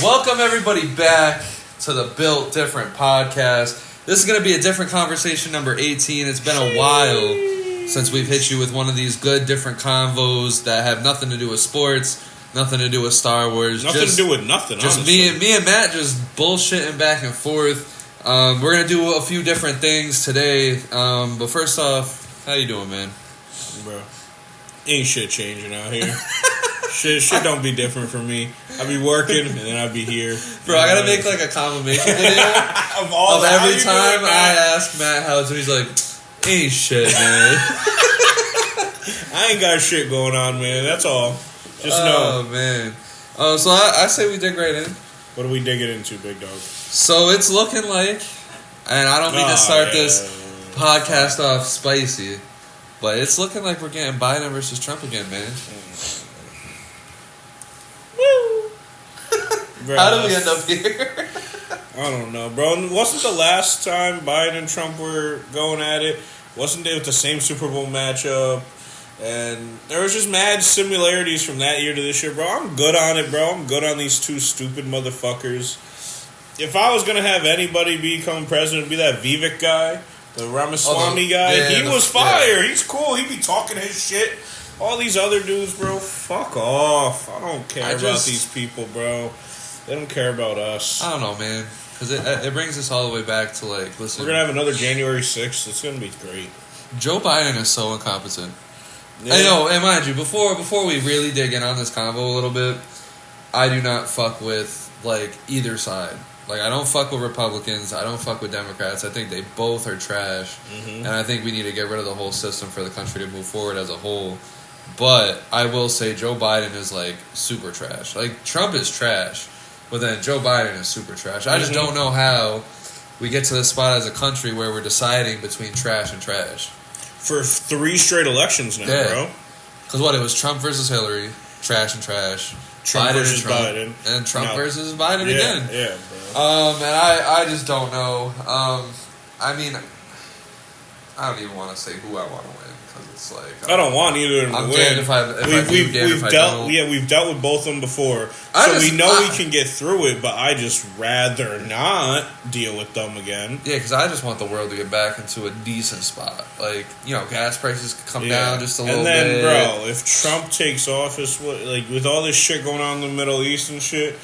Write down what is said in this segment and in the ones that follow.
Welcome everybody back to the Built Different podcast. This is going to be a different conversation number 18. It's been a while since we've hit you with one of these good different convos that have nothing to do with sports, nothing to do with Star Wars. Nothing to do with nothing, just honestly. me and Matt just bullshitting back and forth. We're going to do a few different things today. But first off, how you doing, man? Bro, ain't shit changing out here. Shit don't be different for me. I be working and then I be here. Bro, I gotta make like a confirmation video of every time I ask Matt how it's, he's like, ain't shit, man. I ain't got shit going on, man. That's all. Just know. Oh, man. So I say we dig right in. What are we digging into, big dog? So it's looking like, and I don't mean to start this podcast off spicy, but it's looking like we're getting Biden versus Trump again, man. Bro, how did we end up here? I don't know, bro. Wasn't the last time Biden and Trump were going at it? Wasn't it with the same Super Bowl matchup? And there was just mad similarities from that year to this year, bro. I'm good on it, bro. I'm good on these two stupid motherfuckers. If I was going to have anybody become president, it'd be that Vivek guy, the Ramaswamy guy. Yeah, he was fire. Yeah. He's cool. He be talking his shit. All these other dudes, bro, fuck off. I don't care about these people, bro. They don't care about us. I don't know, man. Because it brings us all the way back to, like, listen. We're going to have another January 6th. It's going to be great. Joe Biden is so incompetent. Yeah. I know, and mind you, before we really dig in on this convo a little bit, I do not fuck with, like, either side. Like, I don't fuck with Republicans. I don't fuck with Democrats. I think they both are trash. Mm-hmm. And I think we need to get rid of the whole system for the country to move forward as a whole. But I will say Joe Biden is, like, super trash. Like, Trump is trash. But then Joe Biden is super trash. I just don't know how we get to this spot as a country where we're deciding between trash and trash. For 3 straight elections now, bro. Because what, it was Trump versus Hillary, trash and trash. Trump versus Biden. And Trump versus Biden again. Yeah, bro. And I just don't know. I mean, I don't even want to say who I want to win. Because it's like... I don't want either of them to win. We've dealt with both of them before. We know we can get through it, but I just rather not deal with them again. Yeah, because I just want the world to get back into a decent spot. Like, you know, gas prices could come down just a little bit. And then, bro, if Trump takes office, with all this shit going on in the Middle East and shit...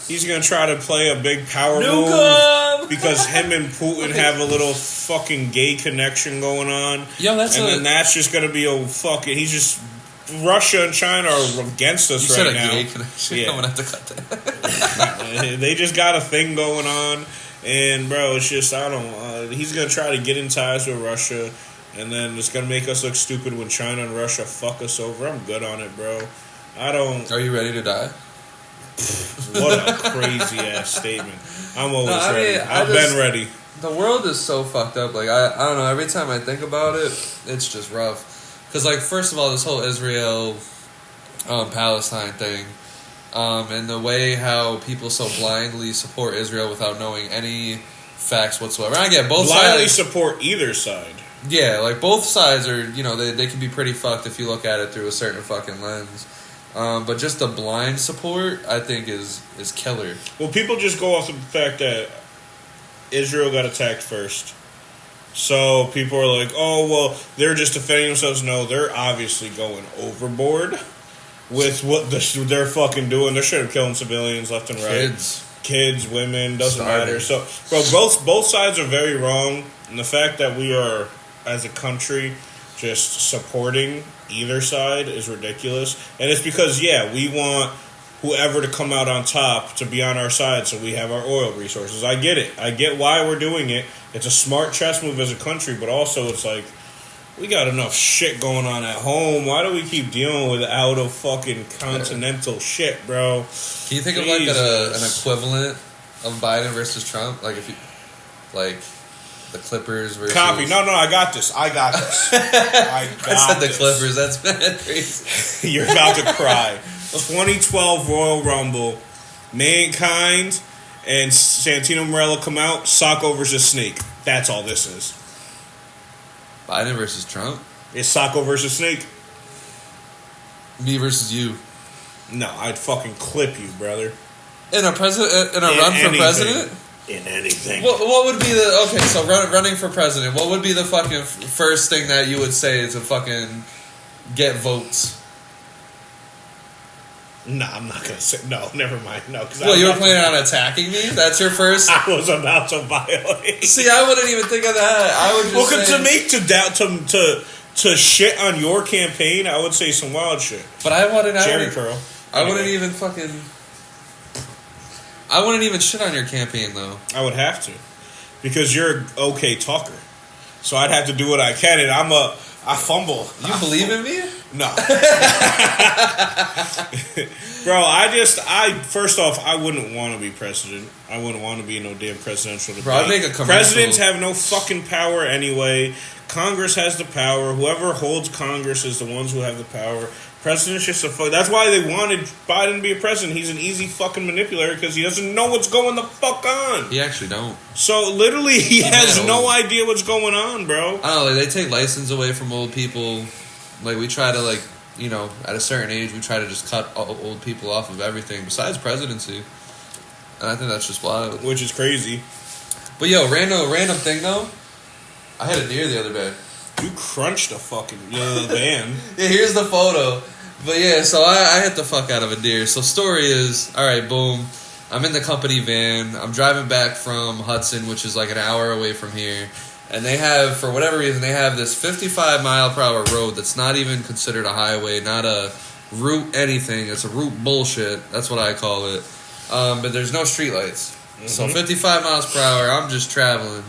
He's going to try to play a big power move because him and Putin have a little fucking gay connection going on. Yo, then that's just going to be a fucking... He's just... Russia and China are against us right now. You said a gay connection? Yeah. I'm going to have to cut that. They just got a thing going on. And, bro, it's just... I don't... he's going to try to get in ties with Russia. And then it's going to make us look stupid when China and Russia fuck us over. I'm good on it, bro. I don't... Are you ready to die? What a crazy ass statement. I'm always ready. I've been ready. The world is so fucked up. Like, I don't know. Every time I think about it, it's just rough. Because, like, first of all, this whole Israel Palestine thing, and the way how people so blindly support Israel without knowing any facts whatsoever. I get both blindly sides. Support either side. Yeah, like, both sides are, you know, they can be pretty fucked if you look at it through a certain fucking lens. But just the blind support, I think, is killer. Well, people just go off the fact that Israel got attacked first. So people are like, oh, well, they're just defending themselves. No, they're obviously going overboard with what they're fucking doing. They're straight up killing civilians left and right. Kids, women, doesn't matter. So, bro, both sides are very wrong. And the fact that we are, as a country, just supporting either side is ridiculous. And it's because, we want whoever to come out on top to be on our side so we have our oil resources. I get it. I get why we're doing it. It's a smart chess move as a country, but also it's like, we got enough shit going on at home. Why do we keep dealing with out of fucking continental shit, bro? Can you think of like an equivalent of Biden versus Trump? Like if you, like... The Clippers versus... Copy. No, I got this. I said the Clippers. That's mad crazy. You're about to cry. 2012 Royal Rumble. Mankind and Santino Marella come out. Socko versus Snake. That's all this is. Biden versus Trump? It's Socko versus Snake. Me versus you. No, I'd fucking clip you, brother. In a run for president? In anything. What would be so running for president, what would be the fucking first thing that you would say to fucking get votes? No, I'm not going to say, no, never mind, no. Well, you were planning on attacking me? That's your first? I was about to violate. See, I wouldn't even think of that. I would just to me, to shit on your campaign, I would say some wild shit. But I wouldn't... Jerry Curl. I wouldn't even fucking... I wouldn't even shit on your campaign, though. I would have to. Because you're an okay talker. So I'd have to do what I can, and I fumble. You believe in me? No. Bro, first off, I wouldn't want to be president. I wouldn't want to be in no damn presidential debate. Bro, I'd make a commercial. Presidents have no fucking power anyway. Congress has the power. Whoever holds Congress is the ones who have the power. President's just that's why they wanted Biden to be a president. He's an easy fucking manipulator because he doesn't know what's going the fuck on. He actually don't. So literally, he has no idea what's going on, bro. I don't know. Like, they take license away from old people. Like, we try to, like, you know, at a certain age, we try to just cut old people off of everything besides presidency. And I think that's just wild. Which is crazy. But yo, random thing though. I had a deer the other day. You crunched a fucking van. Yeah, here's the photo. But yeah, so I hit the fuck out of a deer. So story is, alright, boom. I'm in the company van. I'm driving back from Hudson, which is like an hour away from here. And they have, for whatever reason, they have this 55 mile per hour road that's not even considered a highway, not a route anything. It's a route bullshit. That's what I call it. But there's no streetlights. Mm-hmm. So 55 miles per hour, I'm just traveling.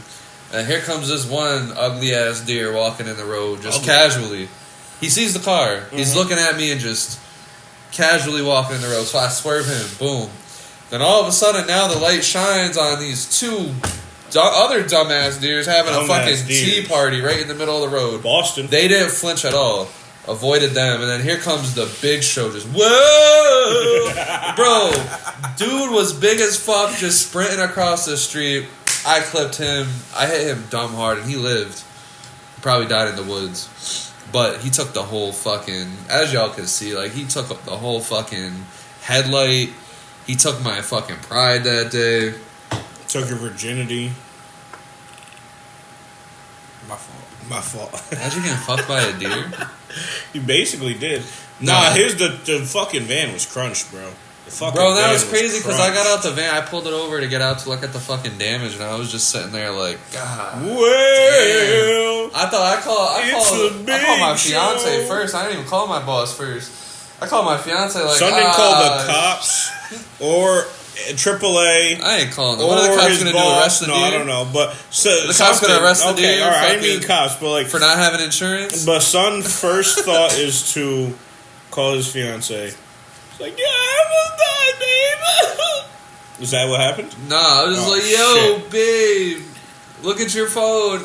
And here comes this one ugly ass deer walking in the road, just casually. He sees the car. Mm-hmm. He's looking at me and just casually walking in the road. So I swerve him. Boom. Then all of a sudden, now the light shines on these two other dumbass deers having a fucking tea party right in the middle of the road. Boston. They didn't flinch at all. Avoided them. And then here comes the big show. Just, whoa! Bro, dude was big as fuck, just sprinting across the street. I clipped him. I hit him dumb hard, and he lived. He probably died in the woods. But he took the whole fucking... As y'all can see, like, he took the whole fucking headlight. He took my fucking pride that day. Took your virginity. My fault. How'd you get fucked by a deer? You basically did. Nah, the fucking van was crunched, bro. Bro, that was crazy because I got out the van. I pulled it over to get out to look at the fucking damage, and I was just sitting there like, God. Well, damn. I called my fiance first. I didn't even call my boss first. I called my fiance like, Son didn't call the cops or AAA. I ain't calling them. What are the cops going to do? Arrest the deer? No, I don't know. But the cops going to arrest the deer? Okay, all right. I didn't mean cops, but like for not having insurance. But Son's first thought is to call his fiance. It's like, yeah, I almost died, babe. Is that what happened? Nah, I was like, yo, babe, look at your phone.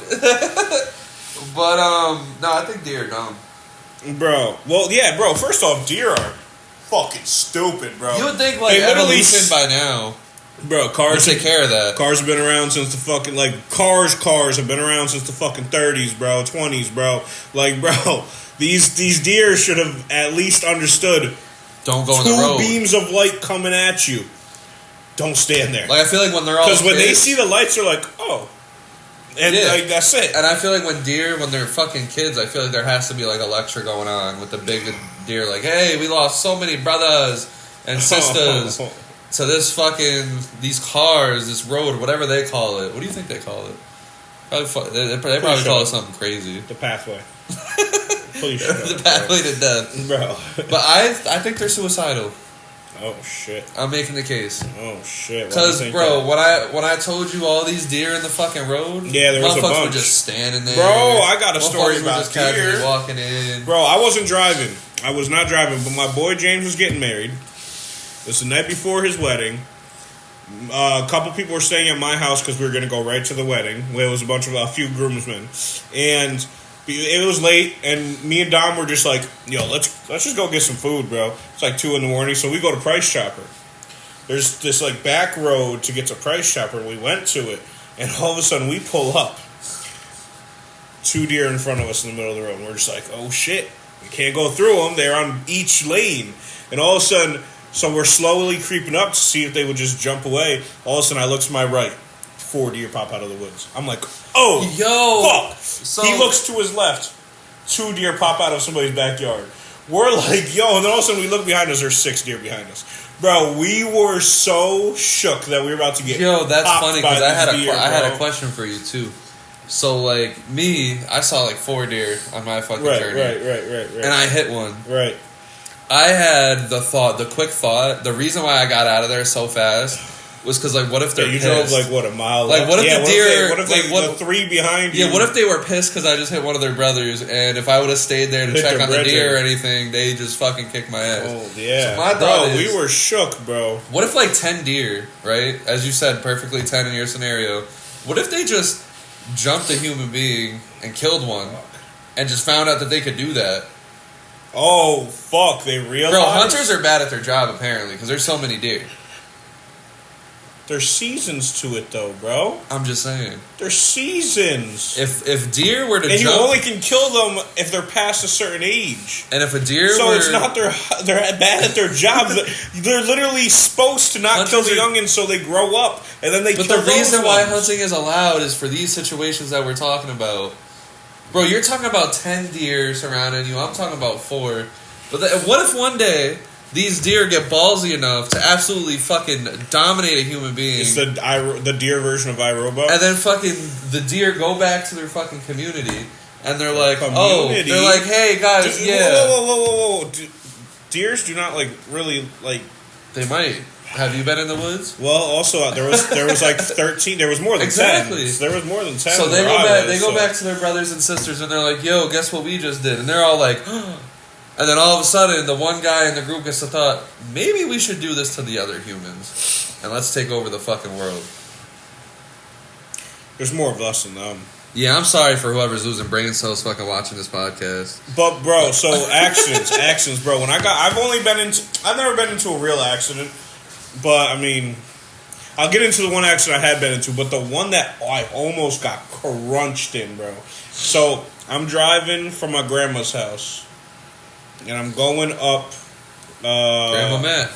But no, I think deer are dumb. Bro, well, yeah, bro. First off, deer are fucking stupid, bro. You would think like evolution by now. Bro, cars take care of that. Cars have been around since the fucking cars have been around since the fucking 30s, bro, 20s, bro. Like, bro, these deer should have at least understood. Don't go on the road. 2 beams of light coming at you. Don't stand there. Like, I feel like when they're all because when they see the lights, they're like, oh. And like, that's it. And I feel like when they're fucking kids, I feel like there has to be like a lecture going on with the big deer. Like, hey, we lost so many brothers and sisters to these cars, this road, whatever they call it. What do you think they call it? They probably call it something crazy. The pathway. The pathway to death, bro. But I think they're suicidal. Oh shit! I'm making the case. Oh shit! Because bro, when I told you all these deer in the fucking road, yeah, there was a bunch. Were just standing there. Bro, I got a story about just deer walking in. Bro, I wasn't driving. I was not driving, but my boy James was getting married. It was the night before his wedding. A couple people were staying at my house because we were going to go right to the wedding. It was a few groomsmen, and it was late, and me and Dom were just like, yo, let's just go get some food, bro. It's like 2 a.m, so we go to Price Chopper. There's this like back road to get to Price Chopper, and we went to it, and all of a sudden we pull up. 2 deer in front of us in the middle of the road, and we're just like, oh shit, we can't go through them. They're on each lane, and all of a sudden So we're slowly creeping up to see if they would just jump away. All of a sudden, I look to my right. 4 deer pop out of the woods. I'm like, oh, fuck. So, he looks to his left. 2 deer pop out of somebody's backyard. We're like, yo, and then all of a sudden we look behind us, there's 6 deer behind us. Bro, we were so shook that we were about to get that's funny because I had a bro. question for you too. So like me, I saw like 4 deer on my fucking journey. Right. And I hit one. Right. I had the quick thought, the reason why I got out of there so fast was because, like, what if they're pissed? Drove, like, what, a mile? Like, what if the deer... What if the 3 behind you... Yeah, what if they were pissed because I just hit one of their brothers, and if I would have stayed there to check on the deer or anything, they just fucking kicked my ass. Oh, yeah. So my thought we were shook, bro. What if, like, 10 deer, right? As you said, perfectly 10 in your scenario. What if they just jumped a human being and killed one, and just found out that they could do that? Oh, fuck, they realized? Bro, hunters are bad at their job, apparently, because there's so many deer. There's seasons to it, though, bro. I'm just saying. There's seasons. If deer were to and jump... you only can kill them if they're past a certain age. And if a deer So it's not they're bad at their job. They're literally supposed to not kill the youngins so they grow up, and then they kill those ones. But the reason why hunting is allowed is for these situations that we're talking about. Bro, you're talking about 10 deer surrounding you. I'm talking about 4. But what if one day... these deer get ballsy enough to absolutely fucking dominate a human being. It's the deer version of iRobot. And then fucking the deer go back to their fucking community. And they're like, they're like, hey guys, Whoa. Deers do not like really like... They might. Have you been in the woods? Well, also there was like 13. There was more than 10. There was more than 10. So they go back to their brothers and sisters and they're like, yo, guess what we just did? And they're all like... And then all of a sudden, the one guy in the group gets the thought, maybe we should do this to the other humans. And let's take over the fucking world. There's more of us than them. Yeah, I'm sorry for whoever's losing brain cells fucking watching this podcast. But, bro, so accidents, bro. I've never been into a real accident. But, I mean, I'll get into the one accident I had been into. But the one that I almost got crunched in, bro. So, I'm driving from my grandma's house. And I'm going up... Grandma Matt.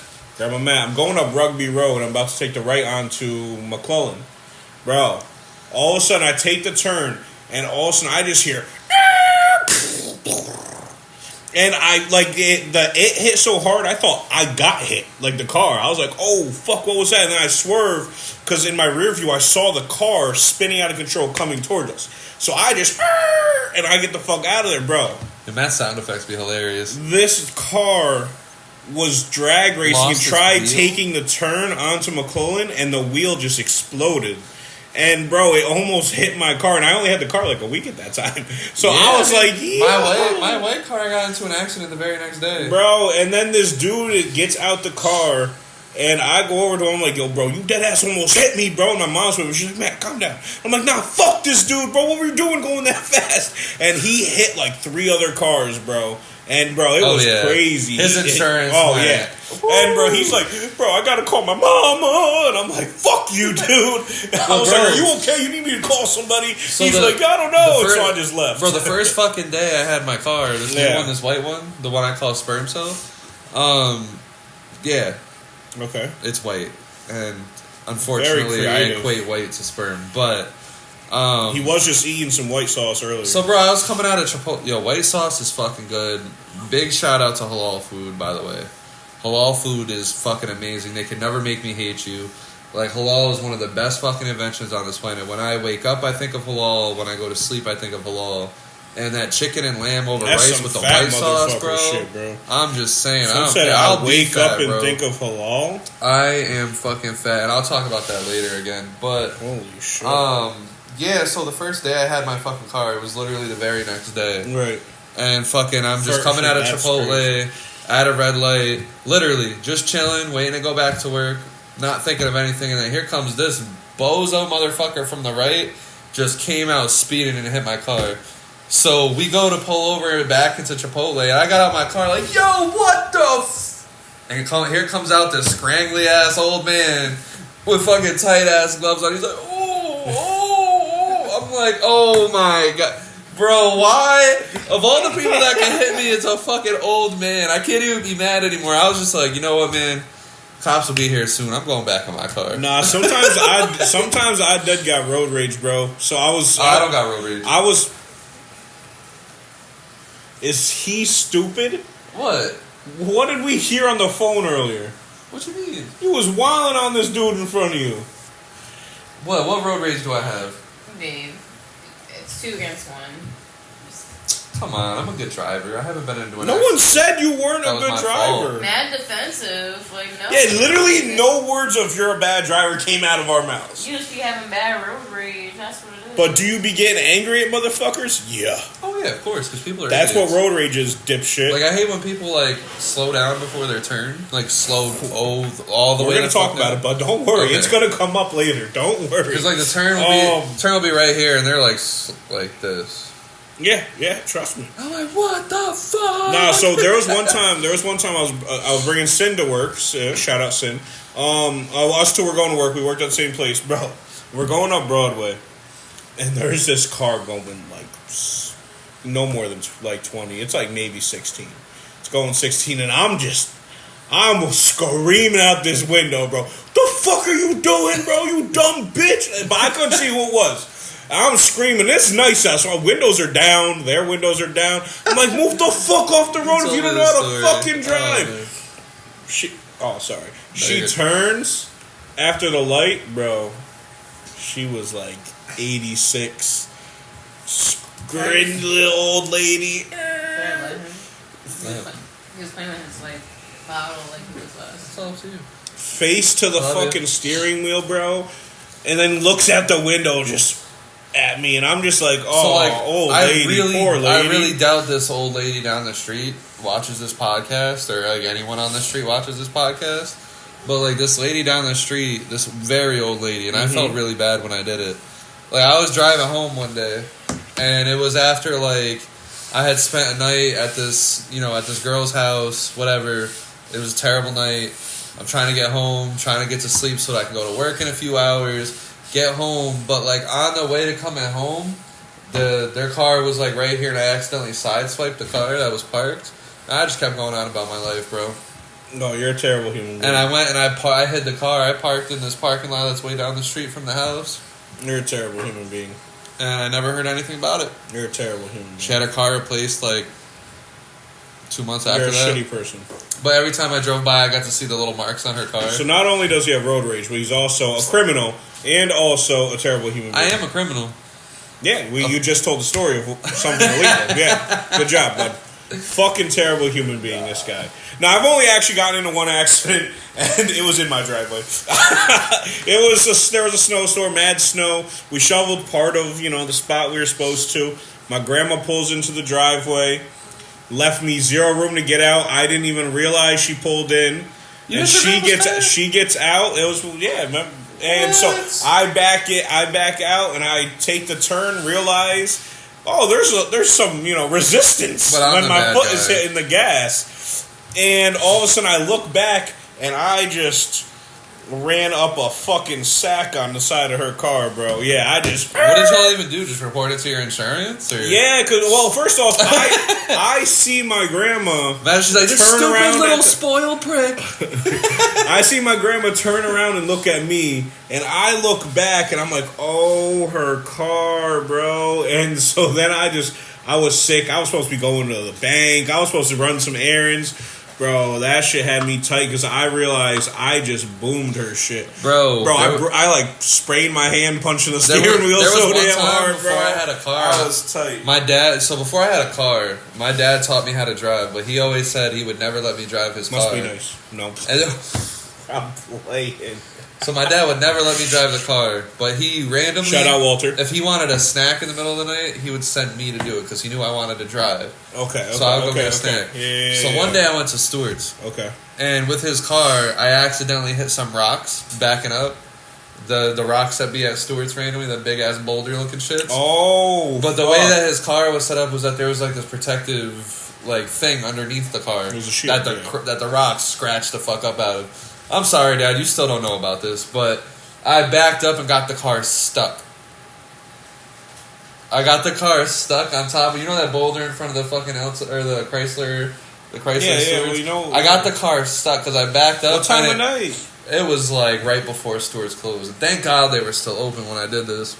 I'm going up Rugby Road. I'm about to take the right onto McClellan. Bro, all of a sudden I take the turn, and all of a sudden I just hear... And I, like, it hit so hard, I thought I got hit. Like, the car. I was like, oh, fuck, what was that? And then I swerved, because in my rear view, I saw the car spinning out of control coming toward us. So I just... And I get the fuck out of there, bro. And Matt's sound effects be hilarious. This car was drag racing and tried taking the turn onto McClellan, and the wheel just exploded. And, bro, it almost hit my car, and I only had the car like a week at that time. So I was like, yeah. My white car got into an accident the very next day. Bro, and then this dude gets out the car, and I go over to him like, yo, bro, you dead ass almost hit me, bro. And my mom's with me. She's like, man, calm down. I'm like, nah, fuck this dude, bro. What were you doing going that fast? And he hit like 3 other cars, bro. And, bro, it was crazy. His insurance. Yeah. And, bro, he's like, bro, I gotta call my mama. And I'm like, fuck you, dude. And I was like, are you okay? You need me to call somebody? So he's like, I don't know. So I just left. Bro, the first fucking day I had my car, this new one, this white one, the one I call sperm cell. Yeah. Okay. It's white. And unfortunately, I equate white to sperm. But... he was just eating some white sauce earlier. So, bro, I was coming out of Chipotle. Yo, white sauce is fucking good. Big shout out to halal food, by the way. Halal food is fucking amazing. They can never make me hate you. Like, halal is one of the best fucking inventions on this planet. When I wake up, I think of halal. When I go to sleep, I think of halal. And that chicken and lamb over rice with the white sauce, bro. Shit, bro. I'm just saying. I'll wake up and think of halal. I am fucking fat. And I'll talk about that later again. But, holy shit. Yeah, so the first day I had my fucking car, it was literally the very next day. Right. And fucking, I'm just coming out of Chipotle, at a red light, literally, just chilling, waiting to go back to work, not thinking of anything, and then here comes this bozo motherfucker from the right, just came out speeding and hit my car. So we go to pull over back into Chipotle, and I got out my car like, yo, what the And here comes out this scrangly-ass old man with fucking tight-ass gloves on. He's like, oh, I'm like, oh my God. Bro, why? Of all the people that can hit me, it's a fucking old man. I can't even be mad anymore. I was just like, you know what, man? Cops will be here soon. I'm going back in my car. Nah, sometimes I did got road rage, bro. So I was. I don't got road rage. Is he stupid? What? What did we hear on the phone earlier? What you mean? He was wilding on this dude in front of you. What? What road rage do I have? Babe, it's 2 against 1. Come on, I'm a good driver. I haven't been into an No one said you weren't a good driver. Fault. Mad defensive, like no. Yeah, literally no words of "you're a bad driver" came out of our mouths. You just be having bad road rage. That's what it is. But do you be getting angry at motherfuckers? Yeah. Oh yeah, of course, because people are. That's idiots. what road rage is, dipshit. Like I hate when people like slow down before their turn, like slow all the way. We're gonna talk about it, but don't worry, Okay. It's gonna come up later. Don't worry. Because like the turn will be right here, and they're like this. Yeah, trust me. I'm like, what the fuck? Nah, so there was one time I was bringing Sin to work. Shout out Sin. Us two were going to work. We worked at the same place, bro. We're going up Broadway, and there's this car going like no more than like 20. It's like maybe 16. It's going 16, and I'm screaming out this window, bro. The fuck are you doing, bro? You dumb bitch! But I couldn't see who it was. I'm screaming. It's nice out. So our windows are down. Their windows are down. I'm like, move the fuck off the road if you don't know how to fucking drive. Sorry. She turns after the light, bro. She was like 86. Screaming little old lady. He was playing with his like bottle like he was us. It's all to you. Face to the fucking steering wheel, bro. And then looks out the window just at me, and I'm just like, old lady, poor lady. I really doubt this old lady down the street watches this podcast, or like anyone on the street watches this podcast. But like this lady down the street, this very old lady, and I felt really bad when I did it. Like I was driving home one day, and it was after like I had spent a night at this girl's house, whatever. It was a terrible night. I'm trying to get home, trying to get to sleep so that I can go to work in a few hours. Get home, but like on the way to coming home, their car was like right here, and I accidentally sideswiped the car that was parked. And I just kept going on about my life, bro. No, you're a terrible human being. And I went and I hid the car. I parked in this parking lot that's way down the street from the house. You're a terrible human being. And I never heard anything about it. You're a terrible human being. She had her car replaced like 2 months after that. You're a shitty person. But every time I drove by, I got to see the little marks on her car. So not only does he have road rage, but he's also a criminal and also a terrible human being. I am a criminal. Yeah, you just told the story of something illegal. Yeah, good job, bud. Fucking terrible human being, this guy. Now, I've only actually gotten into one accident, and it was in my driveway. There was a snowstorm, mad snow. We shoveled part of, the spot we were supposed to. My grandma pulls into the driveway, left me zero room to get out. I didn't even realize she pulled in. And she gets out. It was, and so I back out, and I take the turn, realize, there's some, resistance when my foot is hitting the gas. And all of a sudden I look back, and I just ran up a fucking sack on the side of her car, bro. Yeah, I just... What did y'all even do? Just report it to your insurance? Or? Yeah, because, first off, I see my grandma she's like, turn around... little spoiled prick. I see my grandma turn around and look at me, and I look back, and I'm like, oh, her car, bro. And so then I was sick. I was supposed to be going to the bank. I was supposed to run some errands. Bro, that shit had me tight because I realized I just boomed her shit. Bro, I like sprayed my hand punching the steering wheel so damn hard, bro. Before I had a car, I was tight. Before I had a car, my dad taught me how to drive, but he always said he would never let me drive his car. Must be nice. No. I'm playing. So my dad would never let me drive the car, but he randomly... Shout out, Walter. If he wanted a snack in the middle of the night, he would send me to do it because he knew I wanted to drive. Okay. So I would go get a snack. Yeah, one day I went to Stewart's. Okay. And with his car, I accidentally hit some rocks backing up. The rocks that be at Stewart's randomly, the big-ass boulder-looking shits. Oh, but the way that his car was set up was that there was like this protective thing underneath the car that the rocks scratched the fuck up out of. I'm sorry, Dad, you still don't know about this, but I backed up and got the car stuck. I got the car stuck on top of, you know that boulder in front of the fucking the Chrysler well, I got the car stuck because I backed up. What time of night? It was like right before stores closed. And thank God they were still open when I did this.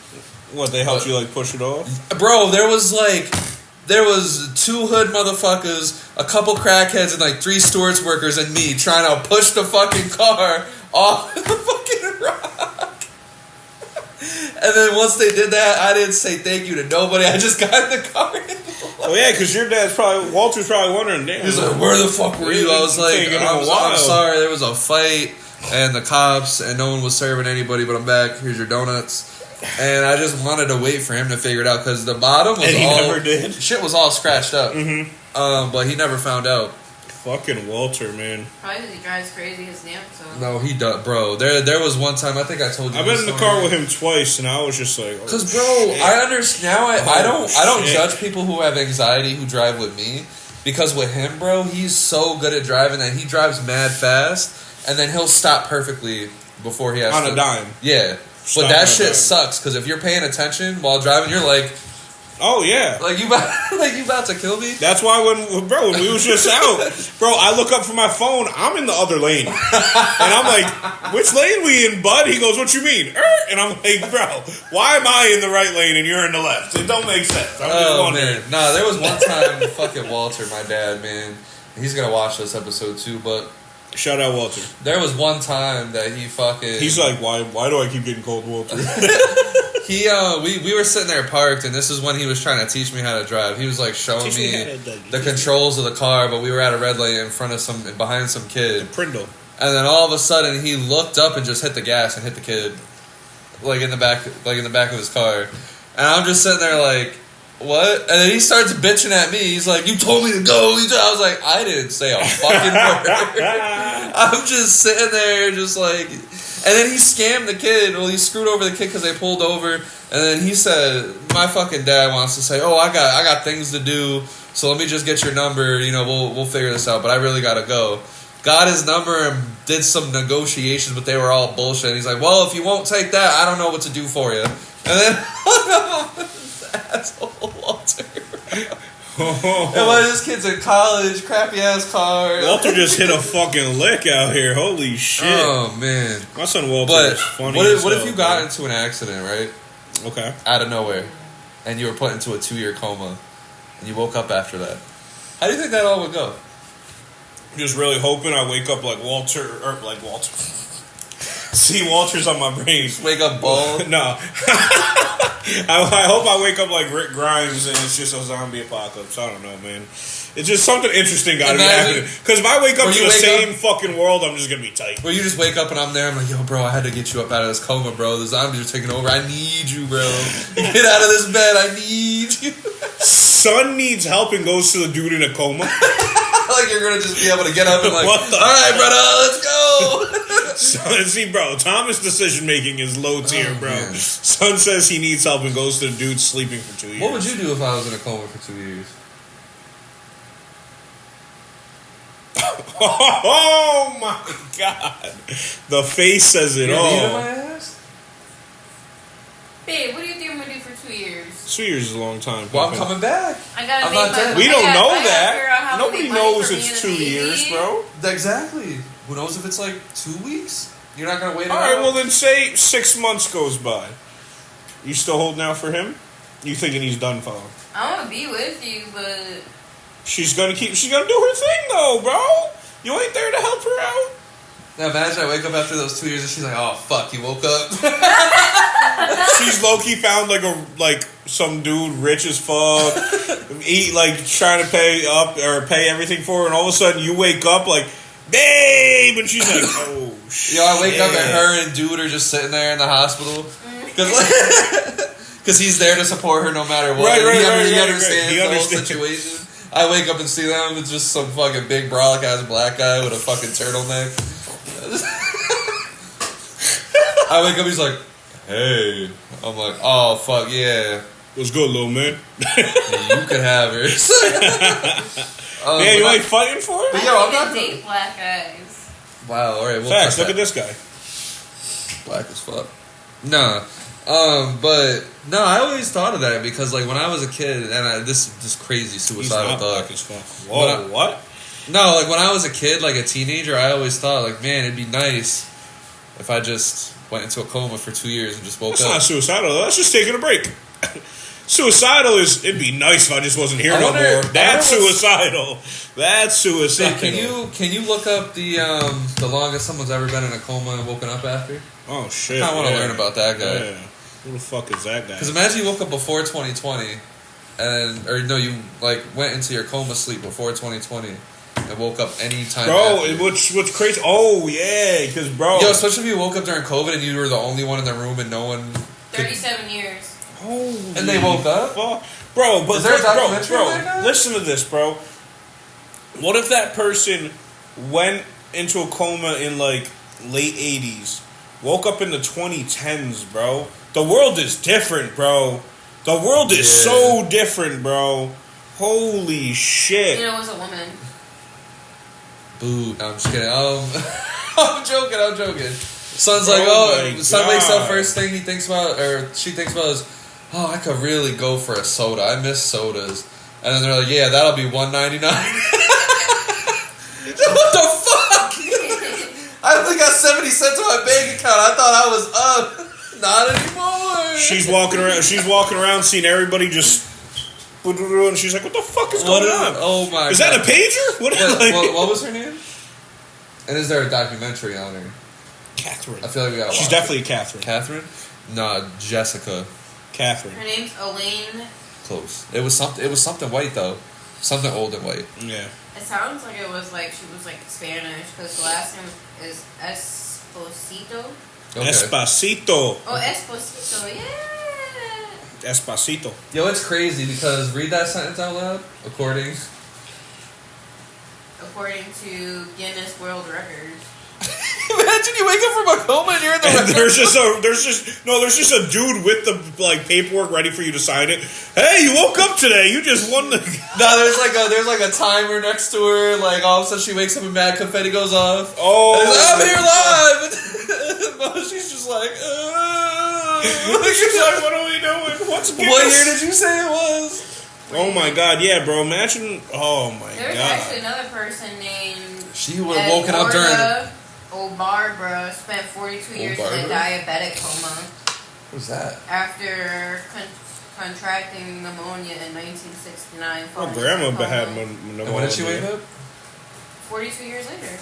What, they helped you like push it off? Bro, there was 2 hood motherfuckers, a couple crackheads, and like 3 stores workers and me trying to push the fucking car off the fucking rock. And then once they did that, I didn't say thank you to nobody. I just got in the car. Oh yeah, because your Walter's probably wondering. Damn, he's like, "Where the fuck were you?" I was like, "I'm sorry, there was a fight and the cops, and no one was serving anybody. But I'm back. Here's your donuts." And I just wanted to wait for him to figure it out because the bottom was never did. Shit was all scratched up. Mm-hmm. But he never found out. Fucking Walter, man. Probably because he drives crazy as damn. So. No, he does, bro. There was one time, I think I told you. I've been in the car with him twice, and I was just like, because bro, I understand now. I don't judge people who have anxiety who drive with me, because with him, bro, he's so good at driving that he drives mad fast, and then he'll stop perfectly before he has on a dime. Yeah, but that shit sucks because if you're paying attention while driving, you're like. Oh yeah, like you about to kill me. That's why when we was just out, bro, I look up from my phone. I'm in the other lane, and I'm like, "Which lane we in, bud?" He goes, "What you mean?" And I'm like, "Bro, why am I in the right lane and you're in the left? It don't make sense." I'm just wondering. Man, nah, there was one time, fucking Walter, my dad, man, he's gonna watch this episode too, but. Shout out Walter. There was one time that he fucking. He's like, why do I keep getting called Walter? We were sitting there parked, and this is when he was trying to teach me how to drive. He was like showing me the controls of the car, but we were at a red light in front of behind some kid. Prindle. And then all of a sudden, he looked up and just hit the gas and hit the kid, like in the back of his car. And I'm just sitting there like. What? And then he starts bitching at me. He's like, "You told me to go." I was like, "I didn't say a fucking word." I'm just sitting there, just like. And then he scammed the kid. Well, he screwed over the kid because they pulled over. And then he said, "My fucking dad wants to say, oh, I got things to do. So let me just get your number. You know, we'll figure this out. But I really gotta go." Got his number and did some negotiations, but they were all bullshit. And he's like, "Well, if you won't take that, I don't know what to do for you." And then. Asshole Walter. And why this kid's in college, crappy ass car. Walter just hit a fucking lick out here. Holy shit. Oh man. My son Walter is funny. What if you got into an accident, right? Okay. Out of nowhere. And you were put into a 2-year coma. And you woke up after that. How do you think that all would go? Just really hoping I wake up like Walter. See, Walter's on my brain. Just wake up bald? No. I hope I wake up like Rick Grimes and it's just a zombie apocalypse. I don't know, man. It's just something interesting got to be happening. Because if I wake up to the same fucking world, I'm just going to be tight. Well, you just wake up and I'm there. I'm like, "Yo, bro, I had to get you up out of this coma, bro. The zombies are taking over. I need you, bro. Get out of this bed. I need you." Son needs help and goes to the dude in a coma. Like you're going to just be able to get up and like, "All right, brother, let's go." See, bro, Thomas' decision making is low tier, bro. Man. Son says he needs help and goes to the dude sleeping for 2 years. What would you do if I was in a coma for 2 years? Oh my god. The face says it all. My ass? Babe, what do you think I'm going to do for 2 years? 2 years is a long time. Well, I'm coming back. I gotta make my We don't know that. Nobody knows it's 2 years, bro. Exactly. Who knows if it's like 2 weeks? You're not going to wait All right, well then say 6 months goes by. You still holding out for him? You thinking he's done for him? I want to be with you, but... She's gonna do her thing though, bro. You ain't there to help her out. Now imagine I wake up after those 2 years and she's like, "Oh fuck, you woke up." She's low-key found like some dude rich as fuck, trying to pay everything for her, and all of a sudden you wake up like, "Babe," and she's like, "Oh shit." I wake up and her and dude are just sitting there in the hospital because he's there to support her no matter what. He understands the whole situation. I wake up and see them. It's just some fucking big brolic ass black guy with a fucking turtleneck. I wake up. He's like, "Hey." I'm like, "Oh fuck yeah." What's good, little man? You can have her. You ain't fighting for it? But I'm not date black guys. Wow. All right. Facts. Look at this guy. Black as fuck. Nah. But no, I always thought of that because like when I was a kid, and this crazy suicidal thought. Whoa, what? No, like when I was a kid, like a teenager, I always thought like, man, it'd be nice if I just went into a coma for 2 years and just woke up. That's not suicidal. That's just taking a break. Suicidal is, it'd be nice if I just wasn't here no more. That's suicidal. That's suicidal. Hey, can you look up the longest someone's ever been in a coma and woken up after? Oh shit! I want to learn about that guy. Yeah. Who the fuck is that guy? Because imagine you woke up before 2020, you like went into your coma sleep before 2020 and woke up any time. Bro, after. what's crazy? Oh yeah, because bro, especially if you woke up during COVID and you were the only one in the room and no one. 37 years. Holy and they woke up? Fuck. Bro, but is there a documentary right now? Listen to this, bro. What if that person went into a coma in like late 80s, woke up in the 2010s, bro? The world is different, bro. The world is so different, bro. Holy shit. You know, it was a woman. Boo. No, I'm just kidding. I'm joking. Son's like, son wakes up, first thing he thinks about, or she thinks about is, oh, I could really go for a soda. I miss sodas. And then they're like, yeah, that'll be $1.99. What the fuck? I only got 70 cents in my bank account. I thought I was up. Not anymore. She's walking around seeing everybody just, and she's like, what the fuck is going on? Oh my god. Is that a pager? What was her name? And is there a documentary on her? Catherine. I feel like we got. She's definitely Catherine. Catherine? No, Jessica. Catherine. Her name's Elaine. Close. It was something white though. Something old and white. Yeah. It sounds like it was like she was like Spanish because the last name is Esposito. Okay. Espacito. Oh, Esposito, yeah. Espacito. Yo, it's crazy because read that sentence out loud. According to Guinness World Records. Imagine you wake up from a coma and you're in the there's just a dude with the like paperwork ready for you to sign it. Hey, you woke up today. You just won the. No, there's like a timer next to her. Like all of a sudden she wakes up and mad confetti goes off. Oh, and like, I'm here live. But she's just like, she's like, what are we doing? What's Guinness? What year did you say it was? Oh my god, yeah, bro. Imagine. Oh my god. There's actually another person named. She would have woken up during. Barbara spent 42 years in a diabetic coma. What's that? After contracting pneumonia in 1969. My grandma had pneumonia. And when did she wake up? 42 years later.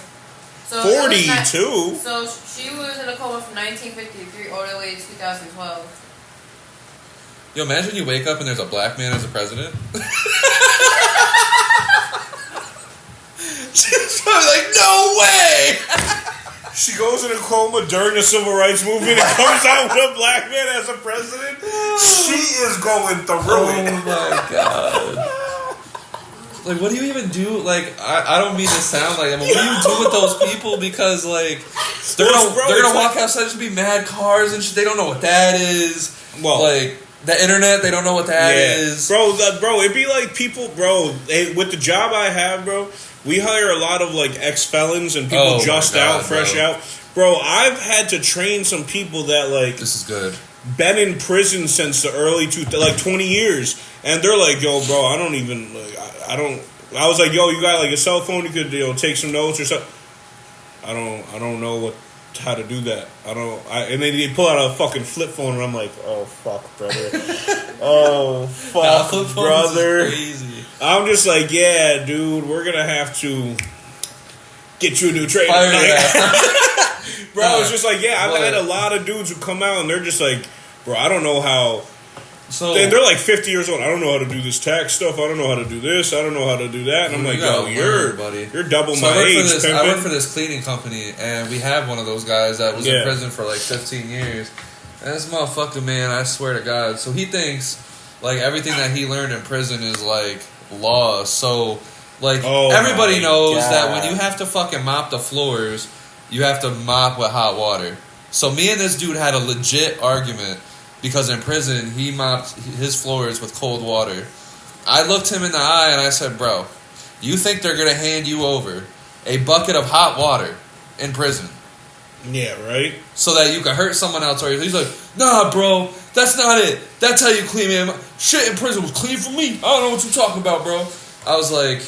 So 42? So she was in a coma from 1953 all the way to 2012. Yo, imagine you wake up and there's a black man as a president. She's probably like, no way! She goes in a coma during the civil rights movement and comes out with a black man as a president. She is going through it. Oh my god. Like, what do you even do? Like, I don't mean to sound like, I mean, what do you do with those people? Because, like, they're gonna walk outside and just be mad cars and shit. They don't know what that is. Well, like, the internet, they don't know what that is. Bro, it'd be like people, bro, with the job I have, bro, we hire a lot of, like, ex-felons and people fresh out. Bro, I've had to train some people that, like... This is good. Been in prison since the early 20 years. And they're like, yo, bro, I don't even, like, I was like, yo, you got, like, a cell phone? You could, take some notes or something? I don't know how to do that. And then they pull out a fucking flip phone and I'm like, oh, fuck, brother. Oh, fuck, brother. Crazy. I'm just like, yeah, dude, we're going to have to get you a new trainer. Bro, it's just like, yeah, I've had a lot of dudes who come out and they're just like, bro, I don't know how. So they're like 50 years old. I don't know how to do this tax stuff. I don't know how to do this. I don't know how to do that. And I'm like, yo, you're double my age. I work for this cleaning company, and we have one of those guys that was in prison for like 15 years. And this motherfucker, man, I swear to God. So he thinks like everything that he learned in prison is like law. So like everybody knows that when you have to fucking mop the floors, you have to mop with hot water. So me and this dude had a legit argument. Because in prison, he mopped his floors with cold water. I looked him in the eye and I said, bro, you think they're going to hand you over a bucket of hot water in prison? Yeah, right? So that you can hurt someone else. Or he's like, nah, bro, that's not it. That's how you clean, man. Shit in prison was clean for me. I don't know what you're talking about, bro. I was like,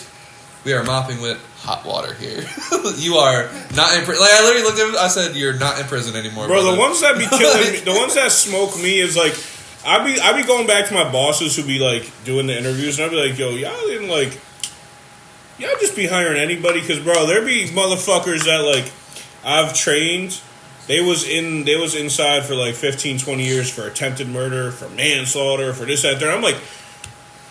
we are mopping with hot water here. You are not in prison. Like, I literally looked at him, I said, you're not in prison anymore, bro. brother. The ones that be killing me, the ones that smoke me is like, I be going back to my bosses who be like doing the interviews, and I be like, yo, y'all didn't like, y'all just be hiring anybody, because bro, there be motherfuckers that like I've trained. They was inside for like 15, 20 years for attempted murder, for manslaughter, for this, that, there. I'm like,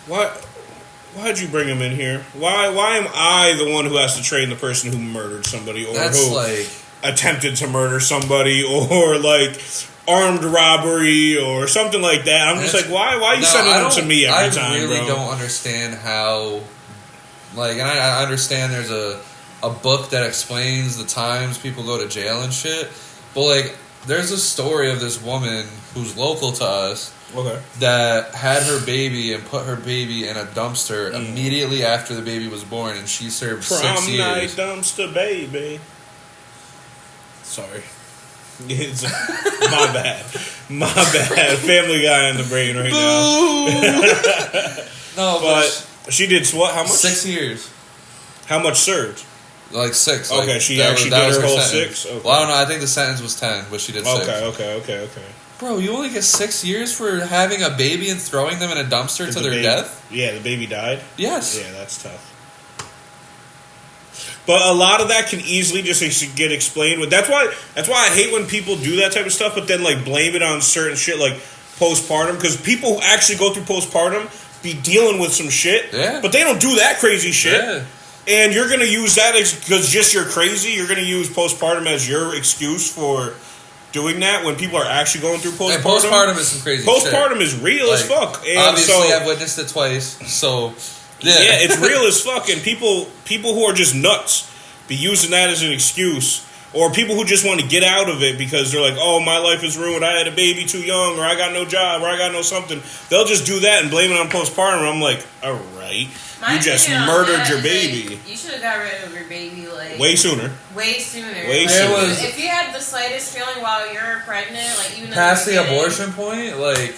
why'd you bring him in here? Why am I the one who has to train the person who murdered somebody, or who attempted to murder somebody, or like armed robbery or something like that? I'm just like, why are you sending them to me every time, bro? I really don't understand how, like, and I understand there's a book that explains the times people go to jail and shit, but like, there's a story of this woman who's local to us, okay, that had her baby and put her baby in a dumpster immediately after the baby was born, and she served 6 years. Prom night dumpster baby. Sorry. It's, my bad. Family Guy in the brain right now. No, but she did what? How much? 6 years. How much served? Like 6. Okay, like, she actually did her whole sentence. 6? Okay. Well, I don't know. I think the sentence was 10, but she did 6. Okay. Bro, you only get 6 years for having a baby and throwing them in a dumpster to their death? Yeah, the baby died? Yes. Yeah, that's tough. But a lot of that can easily just get explained with. That's why I hate when people do that type of stuff, but then like blame it on certain shit like postpartum, because people who actually go through postpartum be dealing with some shit, but they don't do that crazy shit. Yeah. And you're gonna use that because just you're crazy. You're gonna use postpartum as your excuse for doing that when people are actually going through postpartum. And postpartum is some crazy postpartum shit. is real as fuck. And obviously, I've witnessed it twice, so. Yeah, it's real as fuck, and people who are just nuts be using that as an excuse, or people who just want to get out of it because they're like, oh, my life is ruined, I had a baby too young, or I got no job, or I got no something. They'll just do that and blame it on postpartum. I'm like, all right, you just murdered your baby. Like, you should have got rid of your baby like way sooner. If you had the slightest feeling while you're pregnant, like even past the abortion point, like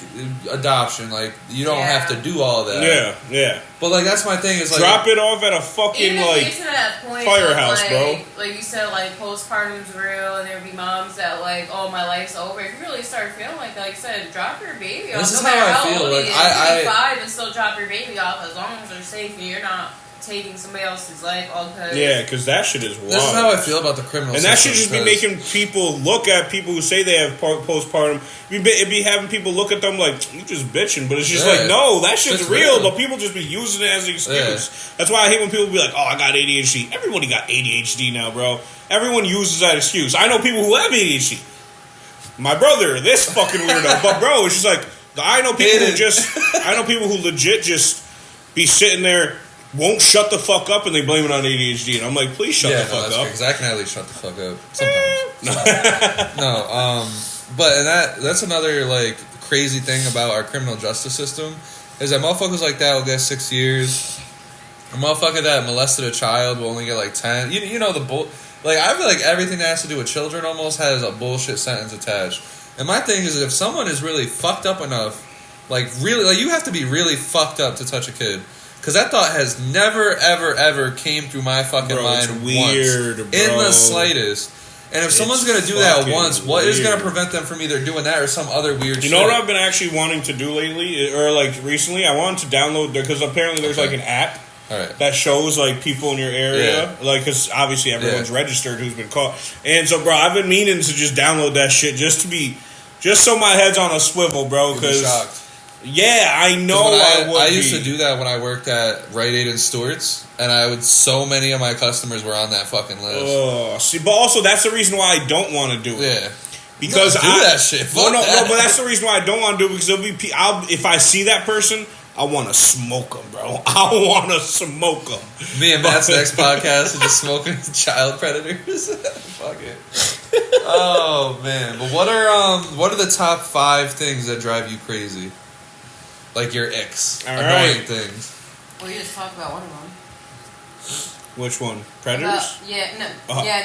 adoption, like you don't have to do all that. Yeah. But like that's my thing is like drop it off at a fucking like to that point firehouse, like, bro. Like you said, like postpartum's real, and there'd be moms that like, oh, my life's over. If you really start feeling like that, like you said, drop your baby off. This is how I feel. Like I 5 and still drop your baby off as long as they're safe and you're not taking somebody else's life all because because that shit is wild. This is how I feel about the criminal system. And that should just be making people look at people who say they have postpartum. It'd be having people look at them like, you just bitching. But it's just like, no, that shit's real. But people just be using it as an excuse. That's why I hate when people be like, oh, I got ADHD. Everybody got ADHD now, bro. Everyone uses that excuse. I know people who have ADHD. My brother, this fucking weirdo. But bro, it's just like, I know people who legit just be sitting there, won't shut the fuck up, and they blame it on ADHD. And I'm like, please shut the fuck up. Zach and Ellie shut the fuck up sometimes. But that's another like crazy thing about our criminal justice system is that motherfuckers like that will get 6 years. A motherfucker that molested a child will only get like 10. You know the like I feel like everything that has to do with children almost has a bullshit sentence attached. And my thing is if someone is really fucked up enough, like really, like you have to be really fucked up to touch a kid. Because that thought has never, ever, ever came through my fucking mind once. In the slightest. And if someone's going to do that once, what is going to prevent them from either doing that or some other weird shit? You know what I've been actually wanting to do lately? Or like recently? I wanted to download, because apparently there's like an app that shows like people in your area. Yeah. Like, because obviously everyone's registered who's been caught. And so, bro, I've been meaning to just download that shit just so my head's on a swivel, bro. Because yeah, I know I used to do that when I worked at Rite Aid and Stewart's, and so many of my customers were on that fucking list. Oh, see, but also that's the reason why I don't want to do it. Yeah, because that shit. No, but that's the reason why I don't want to do it, because if I see that person, I want to smoke them, bro. I want to smoke them. Me and Matt's next podcast is just smoking child predators. Fuck it. Oh man, but what are the top 5 things that drive you crazy? Like your icks, annoying things. Well, you just talked about one of them. Which one? Predators? Yeah,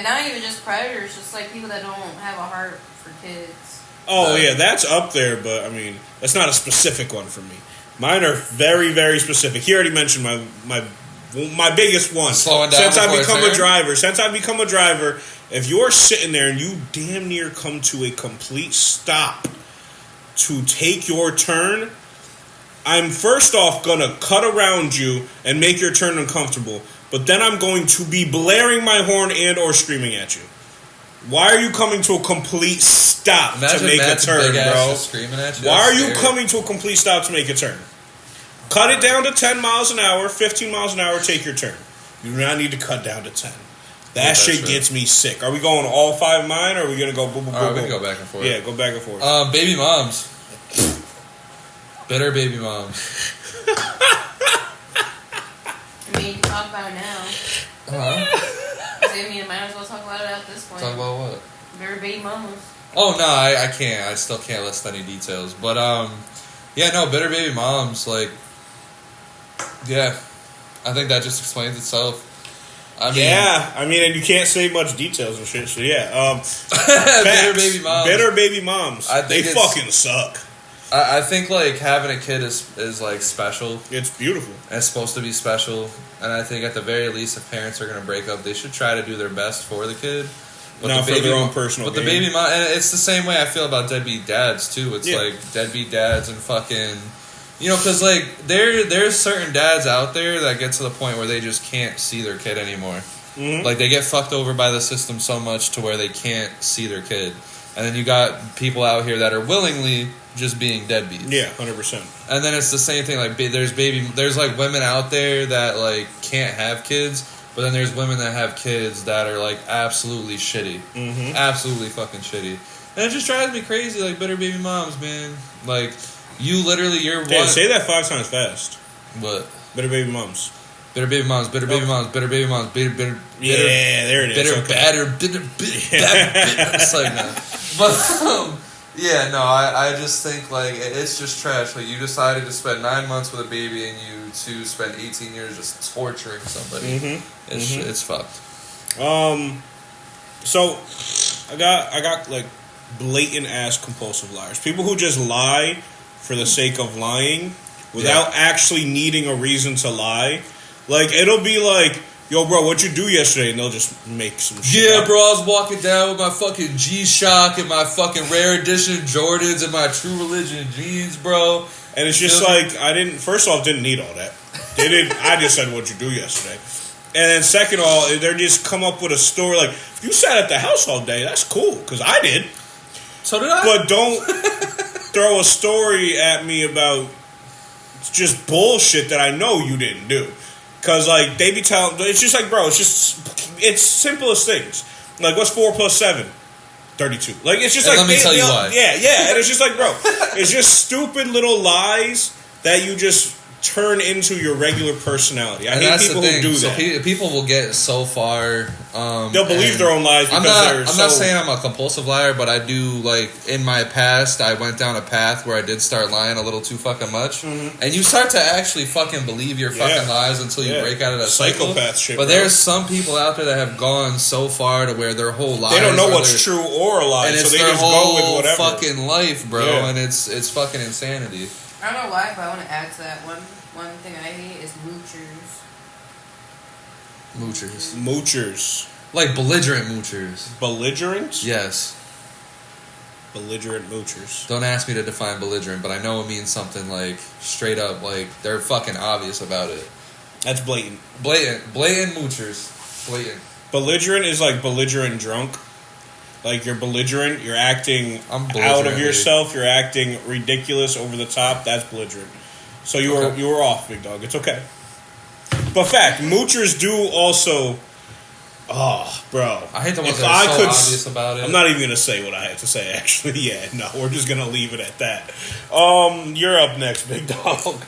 not even just predators, just like people that don't have a heart for kids. Oh, yeah, that's up there, but I mean, that's not a specific one for me. Mine are very, very specific. He already mentioned my biggest one. Slowing down Since I've become a driver, if you're sitting there and you damn near come to a complete stop to take your turn, I'm first off gonna cut around you and make your turn uncomfortable, but then I'm going to be blaring my horn and or screaming at you. Why are you coming to a complete stop to make a turn, bro? Screaming at you. Why are you coming to a complete stop to make a turn? Cut it down to 10 miles an hour, 15 miles an hour, take your turn. You do not need to cut down to 10. That shit gets me sick. Are we going all 5 mine, or are we going to go boom, boom, boom, boom? We can go back and forth. Yeah, go back and forth. Baby moms. Bitter baby moms. I mean, you can talk about it now. I mean, I might as well talk about it at this point. Talk about what? Bitter baby mamas. Oh, no, I can't. I still can't list any details. But, bitter baby moms, like, yeah, I think that just explains itself. And you can't say much details and shit, so yeah. Bitter baby moms. Bitter baby moms. They fucking suck. I think, like, having a kid is like, special. It's beautiful. And it's supposed to be special. And I think, at the very least, if parents are going to break up, they should try to do their best for the kid. But not for their own personal gain. But the baby mom, and it's the same way I feel about deadbeat dads, too. It's like, deadbeat dads and fucking... You know, because, like, there's certain dads out there that get to the point where they just can't see their kid anymore. Mm-hmm. Like, they get fucked over by the system so much to where they can't see their kid. And then you got people out here that are willingly just being deadbeats. Yeah, 100%. And then it's the same thing. Like, there's like women out there that like can't have kids, but then there's women that have kids that are like absolutely shitty, absolutely fucking shitty. And it just drives me crazy. Like, bitter baby moms, man. Like, you're one. Say that 5 times fast. What? Bitter baby moms. Bitter baby moms, bitter baby moms, bitter baby moms, bitter. Yeah, there it is. Bitter, bitter. It's like, no. But, I just think, like, it's just trash. Like, you decided to spend 9 months with a baby and you two spend 18 years just torturing somebody. It's fucked. So, I got, like, blatant ass compulsive liars. People who just lie for the sake of lying without actually needing a reason to lie. Like, it'll be like, yo, bro, what'd you do yesterday? And they'll just make some shit. Yeah, bro, I was walking down with my fucking G-Shock and my fucking rare edition Jordans and my True Religion jeans, bro. And it's just like, first off, didn't need all that. I just said what'd you do yesterday. And then second of all, they just come up with a story like, you sat at the house all day, that's cool, because I did. So did I. But don't throw a story at me about just bullshit that I know you didn't do. Because, like, they be telling... It's just like, bro, it's simplest things. Like, what's 4 plus 7? 32. Like, it's just and like... let me tell you why. Yeah. And it's just like, bro, it's just stupid little lies that you just turn into your regular personality. I hate people who do that. So people will get so far... they'll believe their own lies because I'm not saying I'm a compulsive liar, but I do, like, in my past, I went down a path where I did start lying a little too fucking much. Mm-hmm. And you start to actually fucking believe your fucking lies until you break out of that psychopath shit, but there's some people out there that have gone so far to where their whole life... They don't know what's true or a lie, and so it's they their just whole go with whatever. Fucking life, bro, and it's fucking insanity. I don't know why, but I want to add to that. One thing I hate is moochers. Moochers. Like belligerent moochers. Belligerent? Yes. Belligerent moochers. Don't ask me to define belligerent, but I know it means something like straight up, like they're fucking obvious about it. That's blatant. Blatant moochers. Blatant. Belligerent is like belligerent drunk. Like, you're belligerent, you're acting out of yourself, you're acting ridiculous, over the top. That's belligerent. So you were off, big dog. It's okay. But fact, moochers do also... Oh, bro. I hate the ones that are so obvious about it. I'm not even going to say what I had to say, actually. Yeah, no, we're just going to leave it at that. You're up next, big dog.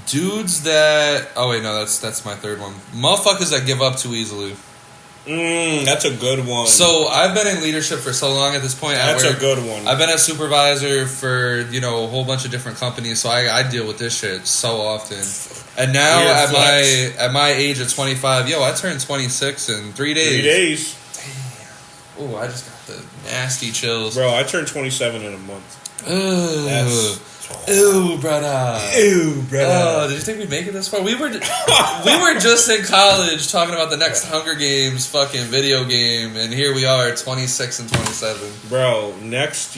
Dudes that... Oh, wait, no, that's my third one. Motherfuckers that give up too easily. That's a good one. So I've been in leadership for so long at this point. That's a good one. I've been a supervisor for a whole bunch of different companies, so I deal with this shit so often. And now at my age of 25, I turned 26 in 3 days. 3 days. Damn. Ooh, I just got the nasty chills. Bro, I turned 27 in a month. Ooh. Ew, brother. Did you think we'd make it this far? We were just in college talking about the next Hunger Games fucking video game, and here we are, 26 and 27. Bro, next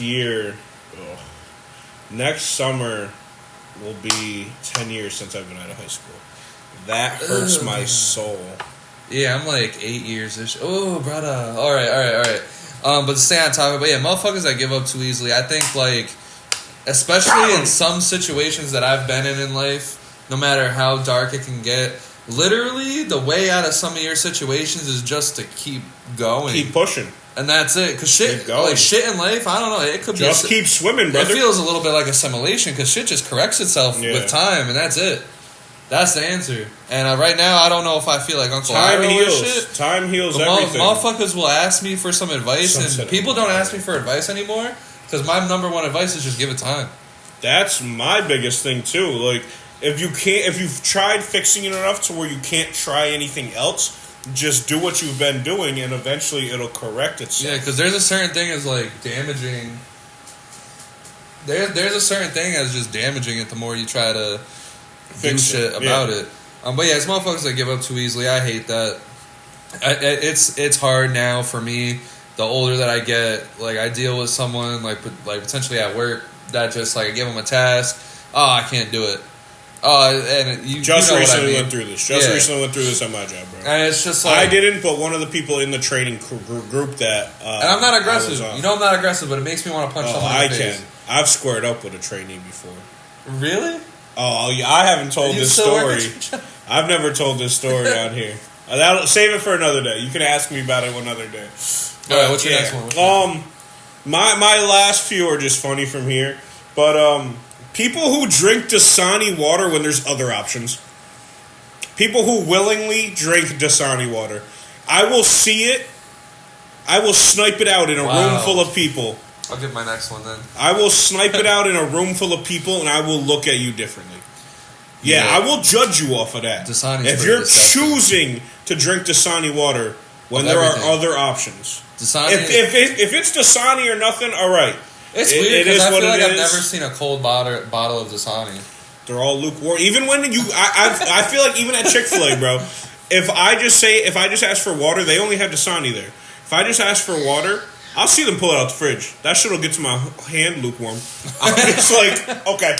summer will be 10 years since I've been out of high school. That hurts my soul. Yeah, I'm like 8 years-ish. Oh, brother. All right. But to stay on topic, but motherfuckers that give up too easily, I think, like, especially in some situations that I've been in life, no matter how dark it can get, literally the way out of some of your situations is just to keep going. Keep pushing. And that's it. Because shit in life, I don't know, it could just keep swimming, brother. It feels a little bit like assimilation because shit just corrects itself with time, and that's it. That's the answer. And right now, I don't know if I feel like Uncle Iroh or shit. Time heals everything. Motherfuckers will ask me for some advice, and people don't ask me for advice anymore. Because my number one advice is just give it time. That's my biggest thing too. Like, if you've tried fixing it enough to where you can't try anything else, just do what you've been doing, and eventually it'll correct itself. Yeah, because there's a certain thing as like damaging. There's a certain thing as just damaging it the more you try to do shit about it. But it's motherfuckers that give up too easily. I hate that. It's hard now for me. The older that I get, like, I deal with someone, like potentially at work, that just, like, I give them a task. Oh, I can't do it. And you recently went through this. Recently went through this on my job, bro. And it's just like... I didn't, but one of the people in the training group that... and I'm not aggressive. I'm not aggressive, but it makes me want to punch someone in the face. I've squared up with a trainee before. Really? Oh, I haven't told this story. I've never told this story on here. Save it for another day. You can ask me about it one other day. All right, what's your next one? My last few are just funny from here, but people who drink Dasani water when there's other options. People who willingly drink Dasani water. I will see it. I will snipe it out in a room full of people. I'll give my next one then. I will snipe it out in a room full of people, and I will look at you differently. Yeah, I will judge you off of that. Dasani's if you're choosing to drink Dasani water when there are other options. Dasani. If it's Dasani or nothing, all right. It's weird because I feel like I've never seen a cold bottle of Dasani. They're all lukewarm. Even when I feel like even at Chick-fil-A, bro. If I just ask for water, they only have Dasani there. If I just ask for water, I'll see them pull it out the fridge. That shit will get to my hand lukewarm. I'm just like, okay,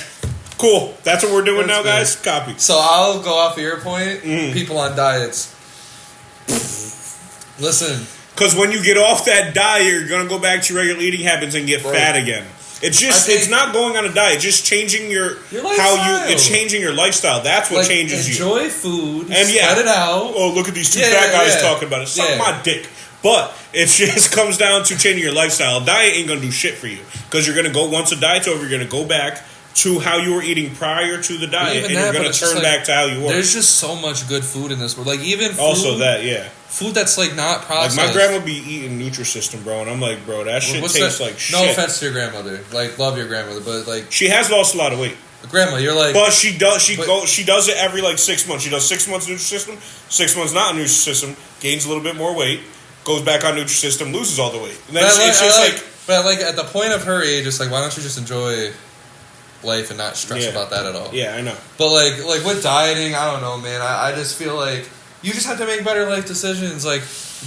cool. That's what we're doing now, guys. Copy. So I'll go off of your point. People on diets. Listen. Because when you get off that diet, you're going to go back to your regular eating habits and get fat again. It's just, it's not going on a diet. It's just changing your lifestyle. It's changing your lifestyle. That's what changes enjoy you. Enjoy food. And spread it out. Oh, look at these two fat guys talking about it. Suck my dick. But it just comes down to changing your lifestyle. Diet ain't going to do shit for you. Because you're going to go, once the diet's over, you're going to go back to how you were eating prior to the diet. And you're going to turn back to how you were. There's just so much good food in this world. Like, even food. Also that, yeah. Food that's, like, not processed. Like, my grandma be eating Nutrisystem, bro. And I'm like, bro, that shit tastes like shit. No offense to your grandmother. Like, love your grandmother. But, like... She has lost a lot of weight. Grandma, you're like... But she does it every, like, 6 months. She does 6 months Nutrisystem, 6 months not Nutrisystem, gains a little bit more weight, goes back on Nutrisystem, loses all the weight. And then it's just like... But, like, at the point of her age, it's like, why don't you just enjoy life and not stress about that at all? Yeah, I know. But, like with dieting, I don't know, man. I just feel like you just have to make better life decisions. Like,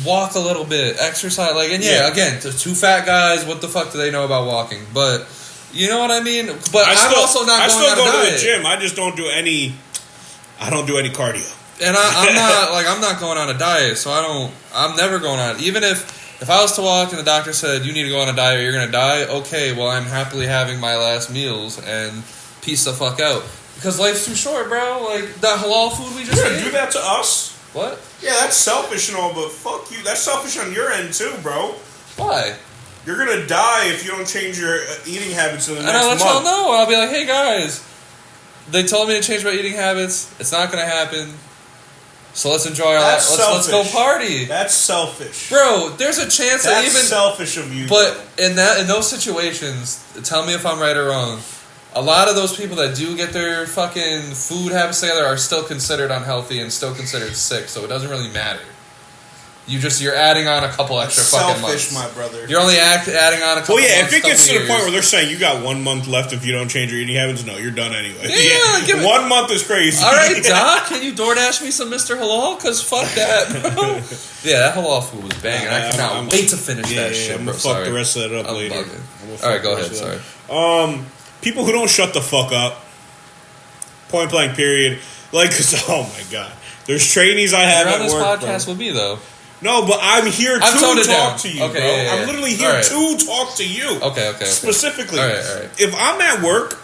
walk a little bit, exercise. Like, and again, to two fat guys, what the fuck do they know about walking? But, you know what I mean? But I'm also not going on a diet. I still go to the gym. I just don't do any... I don't do any cardio. And I'm not going on a diet, so I'm never going on it. Even if I was to walk and the doctor said, you need to go on a diet or you're going to die, okay, well, I'm happily having my last meals and peace the fuck out. Because life's too short, bro. Like, that halal food we just ate. Do that to us? What? Yeah, that's selfish and all, but fuck you. That's selfish on your end, too, bro. Why? You're going to die if you don't change your eating habits in the next month. And I'll let y'all know. I'll be like, hey, guys, they told me to change my eating habits. It's not going to happen. So let's enjoy our life. Let's go party. That's selfish. Bro, there's a chance that even... selfish of you. But in those situations, tell me if I'm right or wrong, a lot of those people that do get their fucking food habits together are still considered unhealthy and still considered sick, so it doesn't really matter. You're adding on a couple extra fucking months. Selfish, my brother. You're only adding on a couple months. Well, yeah, if it gets to the point where they're saying you got 1 month left if you don't change your eating habits, no, you're done anyway. Yeah. 1 month is crazy. All right, Doc, can you DoorDash me some Mr. Halal? Because fuck that, bro. Yeah, that halal food was banging. I cannot wait to finish that shit, I'm bro. going to fuck the rest of that up later. All right, go ahead, sorry. People who don't shut the fuck up, point blank period, like, oh my god. There's trainees I have at work, You're on this podcast with me, though. No, but I'm here to talk to you, okay, bro. Yeah. I'm literally here to talk to you. Okay. Specifically. All right. If I'm at work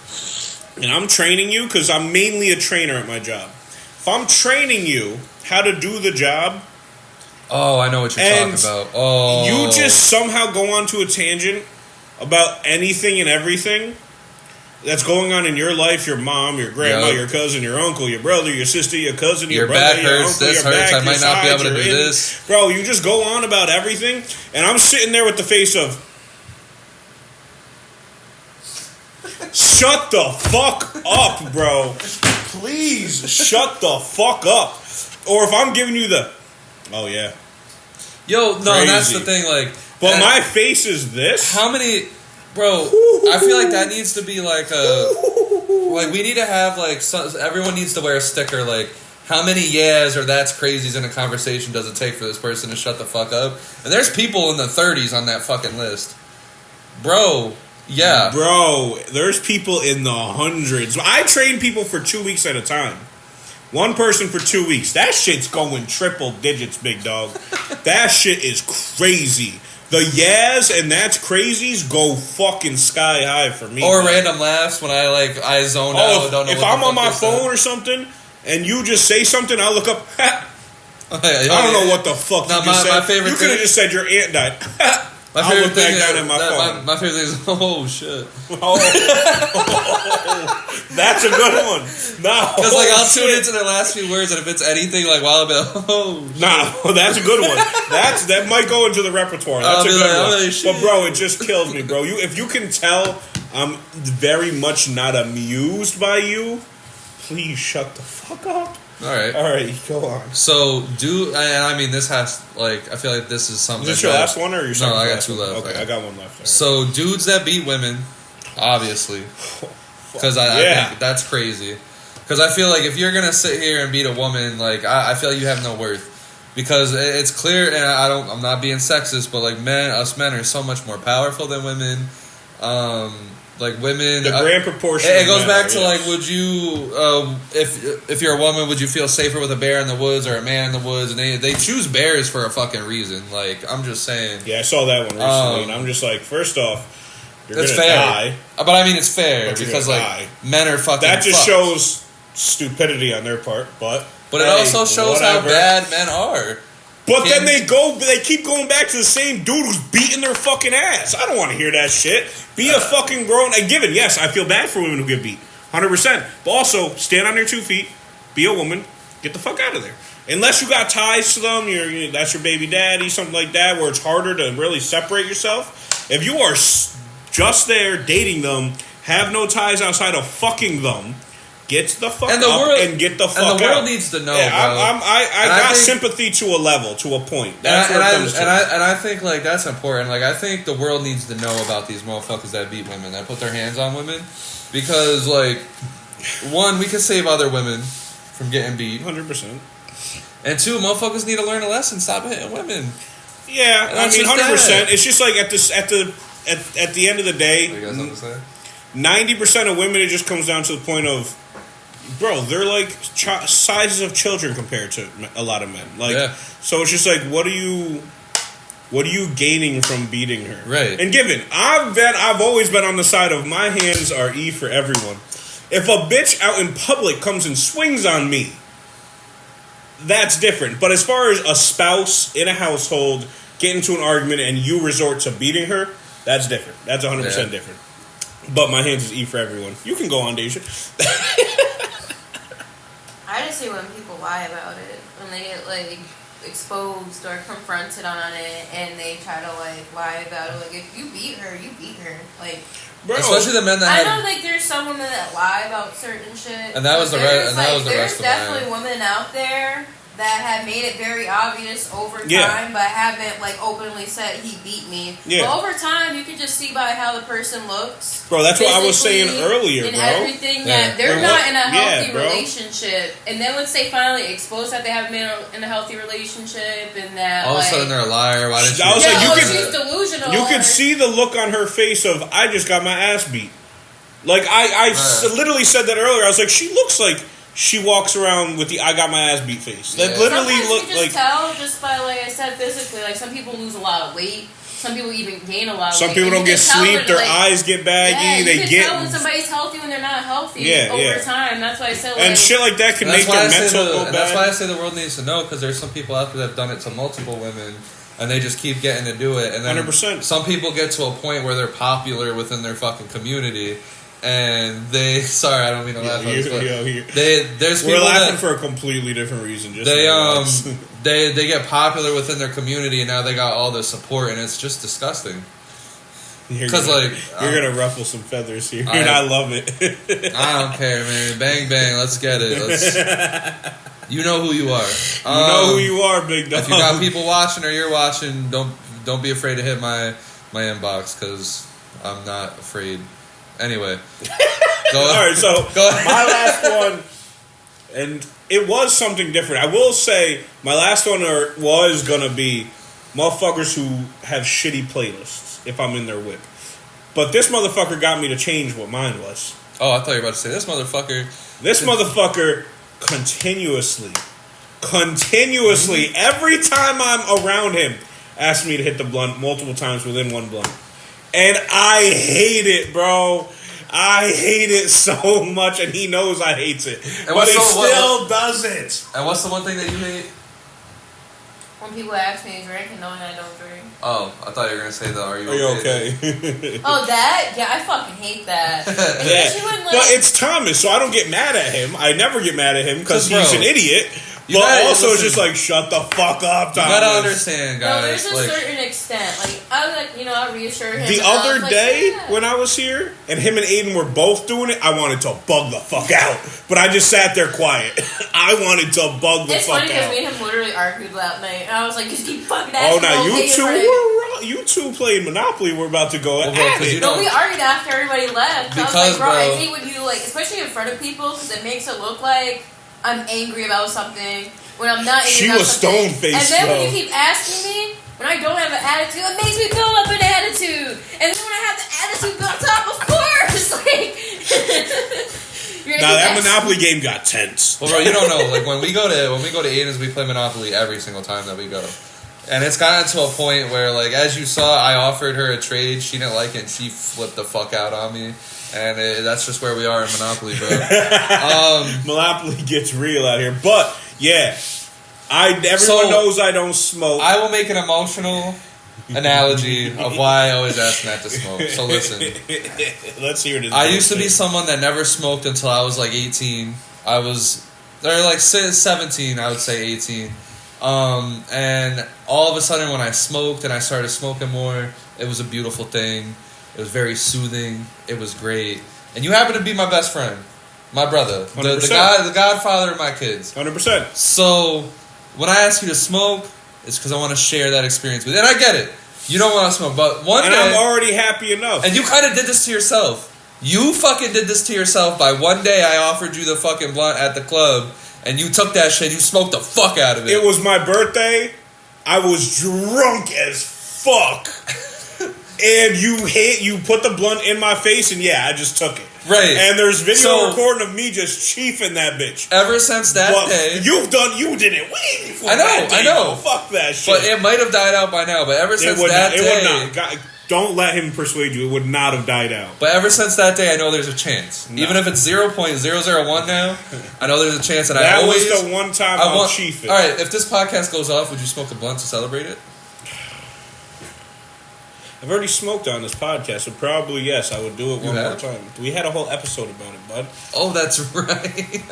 and I'm training you, because I'm mainly a trainer at my job. If I'm training you how to do the job... Oh, I know what you're talking about. Oh. You just somehow go onto a tangent about anything and everything that's going on in your life, your mom, your grandma, your cousin, your uncle, your brother, your sister, your cousin, your brother, back your hurts, uncle, this your hurts, back, I might not be able to do this. Bro, you just go on about everything, and I'm sitting there with the face of, shut the fuck up, bro. Please, shut the fuck up. Or if I'm giving you the, oh yeah. Yo, no, Crazy. That's the thing, like... But my face is this? How many... Bro, I feel like that needs to be like a... Like, we need to have, like... everyone needs to wear a sticker, like... How many yeahs or that's crazies in a conversation does it take for this person to shut the fuck up? And there's people in the 30s on that fucking list. Bro, yeah. Bro, there's people in the hundreds. I train people for 2 weeks at a time. One person for 2 weeks. That shit's going triple digits, big dog. That shit is crazy. The yas and that's crazies go fucking sky high for me. Or random laughs when I zone out. Don't know if I'm on my phone or something and you just say something, I'll look up. I don't know what the fuck you just said. My favorite you could have just said your aunt died. My favorite thing down in my phone. My favorite thing is, oh shit. That's a good one. No, because I'll tune into the last few words, and if it's anything like while that's a good one. That might go into the repertoire. That's a good one. But bro, it just kills me, bro. If you can tell, I'm very much not amused by you. Please shut the fuck up. All right, go on. So, I mean, this has, I feel like this is something... Is this your last one, or your second? No, I got two left. Okay, I got one left. Right. So, dudes that beat women, obviously. Because I think that's crazy. Because I feel like if you're going to sit here and beat a woman, I feel like you have no worth. Because it's clear, and I'm not being sexist, but, us men are so much more powerful than women. Women, the grand proportion. It goes back to would you, if you're a woman, would you feel safer with a bear in the woods or a man in the woods? And they choose bears for a fucking reason. I'm just saying. Yeah, I saw that one recently, and I'm just like, first off, you're gonna fair. Die. But I mean, it's fair because men are fucking. That just shows stupidity on their part, but it also shows how bad men are. But then they keep going back to the same dude who's beating their fucking ass. I don't want to hear that shit. Be a fucking grown... And given, yes, I feel bad for women who get beat. 100%. But also, stand on your 2 feet. Be a woman. Get the fuck out of there. Unless you got ties to them, that's your baby daddy, something like that, where it's harder to really separate yourself. If you are just there dating them, have no ties outside of fucking them... Get the fuck up and get the fuck out. And the world needs to know, bro. I got sympathy to a level, to a point. That's what it comes to. And I think, that's important. I think the world needs to know about these motherfuckers that beat women, that put their hands on women. Because, one, we can save other women from getting beat. 100%. And two, motherfuckers need to learn a lesson. Stop hitting women. Yeah, 100%. It's just at the end of the day, you got something to say? 90% of women, it just comes down to the point of, bro, they're like sizes of children compared to a lot of men. So it's just what are you gaining from beating her? Right. And given, I've always been on the side of my hands are E for everyone. If a bitch out in public comes and swings on me, that's different. But as far as a spouse in a household get into an argument and you resort to beating her, that's different. That's 100% different. But my hands is E for everyone. You can go on, Deja. I I just say when people lie about it, when they get like exposed or confronted on it, and they try to like lie about it. Like if you beat her, you beat her. Like, bro, especially the men that I know like there's some women that lie about certain shit, and that was the rest. And that was the There's rest of definitely women out there that have made it very obvious over time, but haven't like openly said he beat me. Yeah. But over time, you can just see by how the person looks. Bro, that's what I was saying earlier, and bro. Everything that they're not in a healthy relationship, and then once they finally expose that they haven't been in a healthy relationship, and that all of a sudden they're a liar. Why did she? She's delusional. You could see the look on her face of I just got my ass beat. Like I literally said that earlier. I was like, she looks like she walks around with the "I got my ass beat" face. That literally look you just tell just by like I said physically. Like some people lose a lot of weight. Some people even gain a lot of weight. Some people don't get sleep. Their eyes get baggy. You can tell when somebody's healthy when they're not healthy over time. That's why I said and shit like that can make their mental go bad. That's why I say the world needs to know, because there's some people out there that have done it to multiple women. And they just keep getting to do it. And then 100%. Some people get to a point where they're popular within their fucking community. And they, sorry, I don't mean to laugh. We're laughing for a completely different reason. Just they get popular within their community, and now they got all the support, and it's just disgusting. Because you're gonna ruffle some feathers here, and I love it. I don't care, man. Bang bang, let's get it. You know who you are. You know who you are, big dog. If you got people watching or you're watching, don't be afraid to hit my inbox, because I'm not afraid. Anyway, alright, so my last one, and it was something different. I will say, my last one was gonna be motherfuckers who have shitty playlists if I'm in their whip. But this motherfucker got me to change what mine was. Oh, I thought you were about to say this motherfucker. This motherfucker continuously, every time I'm around him, asks me to hit the blunt multiple times within one blunt. And I hate it, bro. I hate it so much, and he knows I hate it. But he still does it. And what's the one thing that you hate? When people ask me to drink and knowing I don't drink. Oh, I thought you were going to say the are you okay? Oh, that? Yeah, I fucking hate that. But it's Thomas, so I don't get mad at him. I never get mad at him because he's an idiot. But also, it's just like, shut the fuck up, Thomas. You gotta understand, guys. No, there's a certain extent. Like, I reassure him. The other day, when I was here, and him and Aiden were both doing it, I wanted to bug the fuck out. But I just sat there quiet. I wanted to bug the fuck out. It's funny because me and him literally argued that night. And I was like, just keep fucking asking. Oh, now you two played Monopoly. We're about to go at it. No, we argued after everybody left. I was like, bro, I hate when you, like, especially in front of people, because it makes it look like I'm angry about something when I'm not angry she about was something. stone-faced, And then when you keep asking me, when I don't have an attitude, it makes me build up an attitude. And then when I have the attitude built up, of course, now that Monopoly game got tense. Well, bro, you don't know. Like when we go to Aiden's, we play Monopoly every single time that we go. And it's gotten to a point where, like, as you saw, I offered her a trade. She didn't like it, and she flipped the fuck out on me. And that's just where we are in Monopoly, bro. Monopoly gets real out here. But, yeah, everyone knows I don't smoke. I will make an emotional analogy of why I always ask Matt to smoke. So listen. Let's hear it. I used to be someone that never smoked until I was like 18. Or like 17, I would say 18. And all of a sudden when I smoked and I started smoking more, it was a beautiful thing. It was very soothing. It was great. And you happen to be my best friend. My brother. The godfather of my kids. 100%. So, when I ask you to smoke, it's because I want to share that experience with you. And I get it. You don't want to smoke. But one day... And I'm already happy enough. And you kind of did this to yourself. You fucking did this to yourself by one day I offered you the fucking blunt at the club. And you took that shit. You smoked the fuck out of it. It was my birthday. I was drunk as fuck. And you put the blunt in my face, and yeah, I just took it. Right. And there's video recording of me just chiefing that bitch. Ever since that day, you did it way before. I know. Fuck that shit. But it might have died out by now. But ever since that day, it would not. Don't let him persuade you. It would not have died out. But ever since that day, I know there's a chance. No. Even if it's 0.001 now, I know there's a chance. And that was the one time I'll chief it. All right, if this podcast goes off, would you smoke a blunt to celebrate it? I've already smoked on this podcast, so probably yes, I would do it one more time. We had a whole episode about it, bud. Oh, that's right.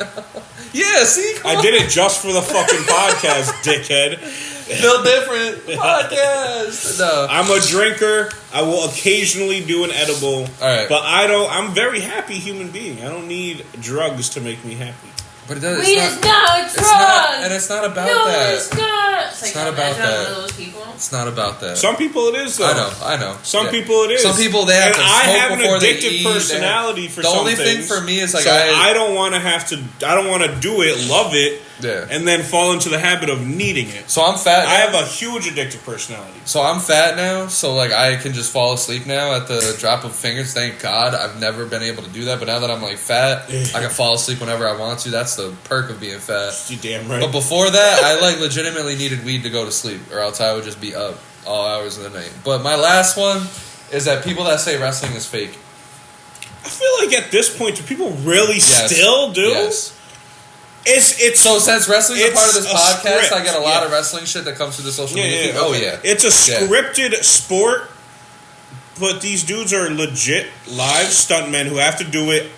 Yeah, see? I did it just for the fucking podcast, dickhead. Feel different. Podcast. No. I'm a drinker. I will occasionally do an edible. All right. But I'm a very happy human being. I don't need drugs to make me happy. But it weed is not a drug. And it's not about no, that. It's not. It's not about that. One of those people. It's not about that. Some people it is, though. I know. Some people it is. Some people they have and to I smoke have before an they addictive eat. personality for the some only things. thing for me is like so I don't want to have to. I don't want to do it, love it, and then fall into the habit of needing it. So I'm fat. I have a huge addictive personality. So I'm fat now. So like I can just fall asleep now at the drop of fingers. Thank God. I've never been able to do that. But now that I'm like fat, I can fall asleep whenever I want to. That's the perk of being fat. You damn right. But before that, I like legitimately needed weed to go to sleep, or else I would just be up all hours of the night. But my last one is that people that say wrestling is fake. I feel like at this point, do people really still do? Yes. It's so since wrestling is a part of this podcast, script. I get a lot of wrestling shit that comes through the social media feed. Okay. Oh yeah, it's a scripted sport, but these dudes are legit live stuntmen who have to do it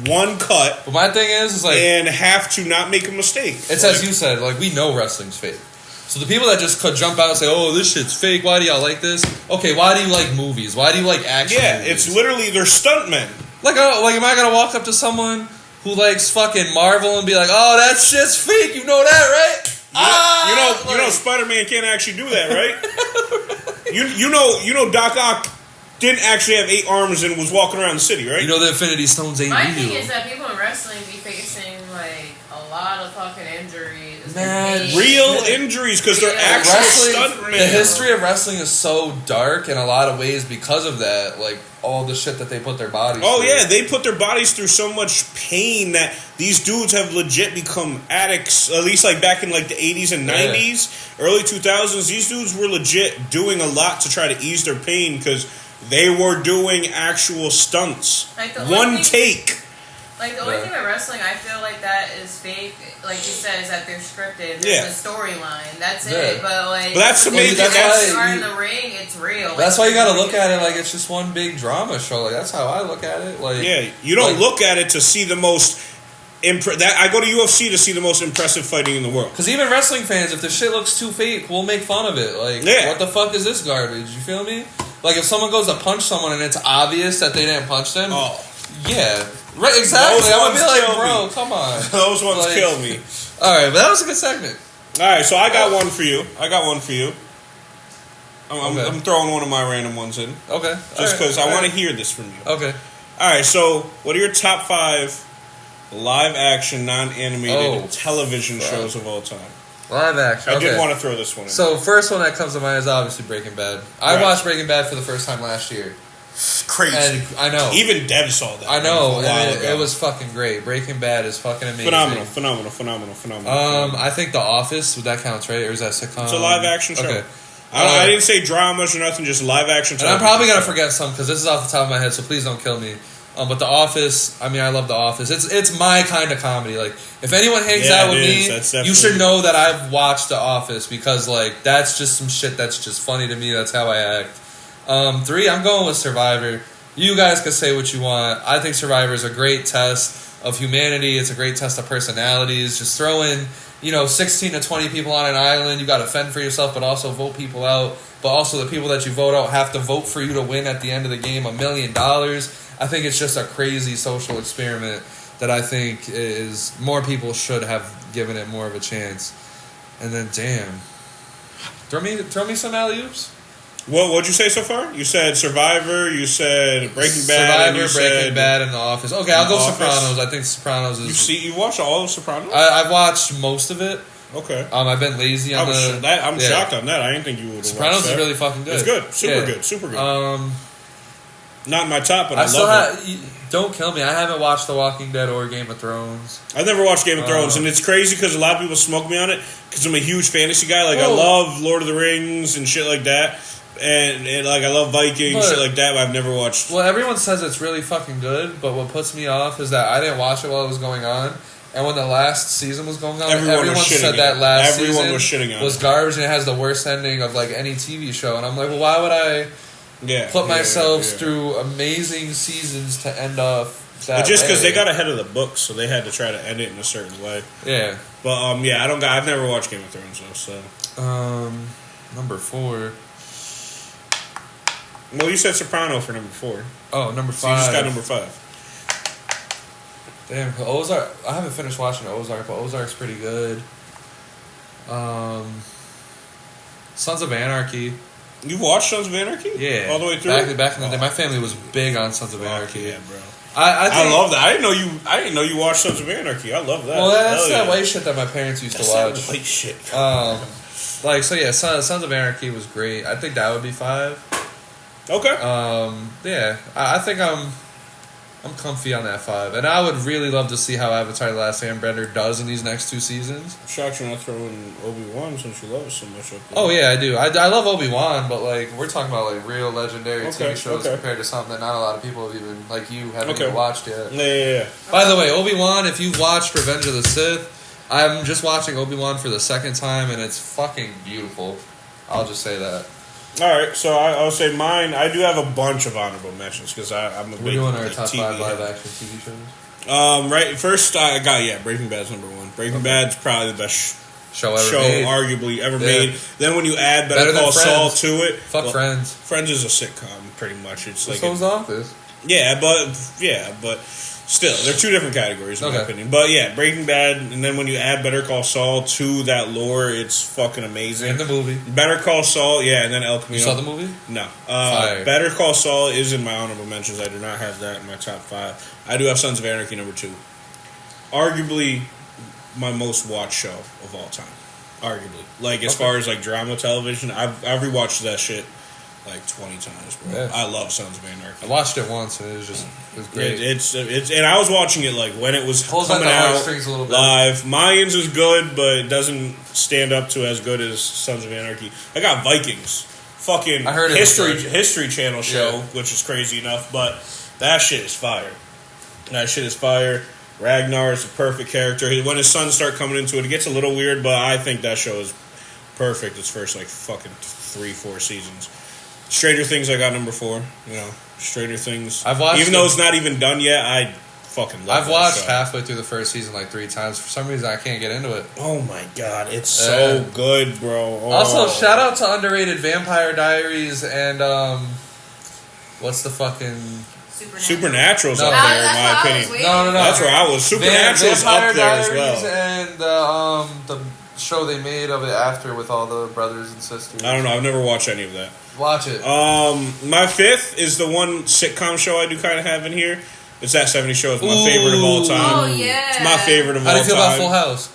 one cut. But my thing is like, and have to not make a mistake. It's like, as you said, like we know wrestling's fake. So the people that just could jump out and say, "Oh, this shit's fake. Why do y'all like this?" Okay, why do you like movies? Why do you like action? Yeah, movies? it's literally they're stuntmen. Like am I gonna walk up to someone who likes fucking Marvel and be like, "Oh, that shit's fake"? You know that, right? You know, Spider-Man can't actually do that, right? you know, Doc Ock didn't actually have 8 arms and was walking around the city, right? You know the Infinity Stones ain't real. My thing is that people in wrestling be facing like a lot of fucking injuries. Real injuries because they're actually stuntmen. The history of wrestling is so dark in a lot of ways because of that. Like all the shit that they put their bodies through. Yeah, they put their bodies through so much pain that these dudes have legit become addicts. At least like back in like the 80s and 90s, early 2000s, these dudes were legit doing a lot to try to ease their pain because they were doing actual stunts. Like one take. Like, the only thing with wrestling, I feel like that is fake, like you said, is that they're scripted. There's a storyline. That's it. But, like... But that's to make it... That's why in the ring, it's real. That's why you gotta look at it like it's just one big drama show. Like, that's how I look at it. Like, yeah, you don't look at it to see the most... I go to UFC to see the most impressive fighting in the world. Because even wrestling fans, if the shit looks too fake, we'll make fun of it. Like, what the fuck is this garbage? You feel me? Like, if someone goes to punch someone and it's obvious that they didn't punch them... Yeah. Right, exactly. I'm gonna be like, bro, come on. Those ones kill me. Alright, but that was a good segment. Alright, so I got one for you. I'm throwing one of my random ones in. Okay. Just because I want to hear this from you. Okay. Alright, so what are your top 5 live action, non-animated television shows of all time? Live action. I did want to throw this one in. So, first one that comes to mind is obviously Breaking Bad. I watched Breaking Bad for the first time last year. Crazy. And I know. Even Dev saw that. I know. And it was fucking great. Breaking Bad is fucking amazing. Phenomenal. I think The Office, that counts, right? Or is that sitcom? It's a live action show. Okay. I didn't say dramas or nothing, just live action. And I'm probably going to forget some because this is off the top of my head, so please don't kill me. But The Office, I mean, I love The Office. It's my kind of comedy. Like, if anyone hangs out with me, you should know that I've watched The Office because, like, that's just some shit that's just funny to me. That's how I act. 3, I'm going with Survivor. You guys can say what you want. I think Survivor is a great test of humanity. It's a great test of personalities. Just throw in, 16 to 20 people on an island. You got to fend for yourself, but also vote people out. But also the people that you vote out have to vote for you to win at the end of the game $1 million. I think it's just a crazy social experiment that I think is more people should have given it more of a chance. And then, damn, throw me some alley-oops. What'd you say so far? You said Survivor, you said Breaking Bad, Breaking Bad, and The Office. Okay, I'll go Sopranos. I think Sopranos is... You watched all of Sopranos? I've watched most of it. Okay. I've been lazy on I'm shocked on that. I didn't think you would have Sopranos watched that. is really fucking good. It's good. Super good. Not my top, but I love it. Don't kill me. I haven't watched The Walking Dead or Game of Thrones. I've never watched Game of Thrones, and it's crazy because a lot of people smoke me on it because I'm a huge fantasy guy. Like, I love Lord of the Rings and shit like that. And like I love Vikings, shit like that, but I've never watched. Well, everyone says it's really fucking good, but what puts me off is that I didn't watch it while it was going on. And when the last season was going on, everyone said that last season was garbage and it has the worst ending of like any TV show. And I'm like, well, put myself through amazing seasons to end off that but just because way. they got ahead of the book, so they had to try to end it in a certain way. Yeah. But, I've never watched Game of Thrones, though, so. Number 4. Well, you said Soprano for number 4. Oh, number 5. So you just got number 5. Damn, Ozark. I haven't finished watching Ozark, but Ozark's pretty good. Sons of Anarchy. You watched Sons of Anarchy? Yeah. All the way through? Back in the day. My family was big on Sons of Anarchy. Yeah, bro. I love that. I didn't know you watched Sons of Anarchy. I love that. Well, that's that white shit that my parents used to watch. That white shit. Sons of Anarchy was great. I think that would be 5. Okay. Yeah. I think I'm comfy on that 5. And I would really love to see how Avatar The Last Airbender does in these next 2 seasons. I'm shocked you're not throwing Obi-Wan since you love it so much up there. Oh, yeah, I do. I love Obi-Wan, but, we're talking about, real legendary TV shows compared to something that not a lot of people have even, you haven't even watched yet. Yeah. By the way, Obi-Wan, if you've watched Revenge of the Sith, I'm just watching Obi-Wan for the second time, and it's fucking beautiful. I'll just say that. All right, so I'll say mine. I do have a bunch of honorable mentions because I'm a big. We're doing our top TV 5 live action TV shows. Right. First, I got Breaking Bad's number 1. Breaking Bad's probably the best show made. arguably ever made. Then when you add Better Call Saul to it, Friends. Friends is a sitcom, pretty much. It's like so's The Office. Yeah, but still, they're 2 different categories in my opinion. But yeah, Breaking Bad, and then when you add Better Call Saul to that lore, it's fucking amazing. And the movie. Better Call Saul, and then El Camino. You saw the movie? No. Better Call Saul is in my honorable mentions. I do not have that in my top 5. I do have Sons of Anarchy number 2. Arguably my most watched show of all time. Arguably. As far as drama television, I've rewatched that shit 20 times, bro. Yeah. I love Sons of Anarchy. I watched it once, and it was great. It's and I was watching it when it was coming out a little bit. live. Mayans is good, but it doesn't stand up to as good as Sons of Anarchy. I got Vikings, fucking I heard History Channel show, which is crazy enough, but that shit is fire. Ragnar is a perfect character. When his sons start coming into it, it gets a little weird, but I think that show is perfect. Its first fucking 3-4 seasons. Stranger Things, I got number 4. Stranger Things. I've watched even though it's not even done yet. I fucking love it. I've watched halfway through the first season 3 times. For some reason, I can't get into it. Oh my god, it's so good, bro. Oh. Also, shout out to underrated Vampire Diaries and what's the fucking Supernatural's up there in my opinion. No. That's where I was. Supernatural's up there as well. And the show they made of it after with all the brothers and sisters. I don't know. I've never watched any of that. Watch it. My 5th is the one sitcom show I do kind of have in here. It's That 70s Show. It's my favorite of all time. Oh, yeah. It's my favorite of all time. How do you feel about Full House?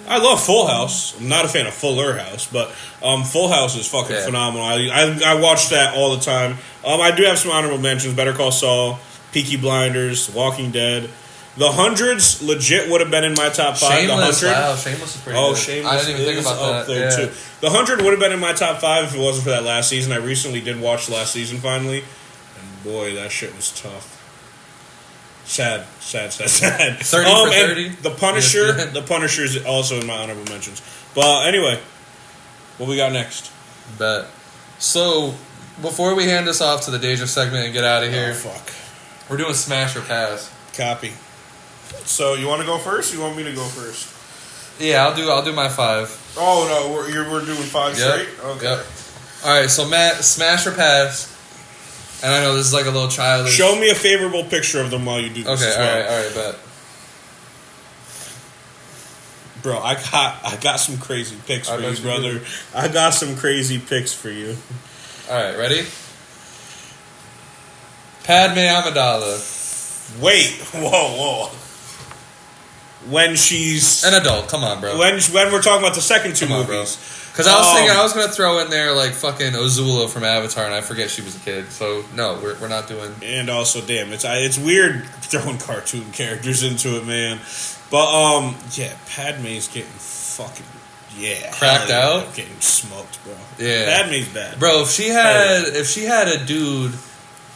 I love Full House. I'm not a fan of Fuller House, but Full House is fucking phenomenal. I watch that all the time. I do have some honorable mentions. Better Call Saul, Peaky Blinders, Walking Dead. The Hundreds legit would have been in my top 5. Shameless, the 100. wow, Shameless is pretty good. Shameless I didn't even think about that. There too. The 100 would have been in my top 5 if it wasn't for that last season. I recently did watch the last season finally, and boy, that shit was tough. Sad. 30 for 30. And The Punisher. The Punisher is also in my honorable mentions. But anyway, what we got next? Bet. So, before we hand this off to the Deja segment and get out of here, we're doing Smash or Pass. Copy. So, you want to go first? Or you want me to go first? Yeah, I'll do my 5. Oh no, we're doing 5 straight. Okay. Yep. All right, so Matt, Smash or Pass. And I know this is a little childish. Show me a favorable picture of them while you do this. Okay, well. all right, bet. Bro, I got some crazy pics for you, brother. I got some crazy pics for you. All right, ready? Padme Amidala. Wait, whoa. When she's an adult, come on, bro. When we're talking about the second 2 movies. Because I was thinking I was going to throw in there fucking Azula from Avatar, and I forget she was a kid. So no, we're not doing. And also, damn, it's weird throwing cartoon characters into it, man. But Padme's getting fucking cracked out, getting smoked, bro. Yeah, Padme's bad, bro. If she had a dude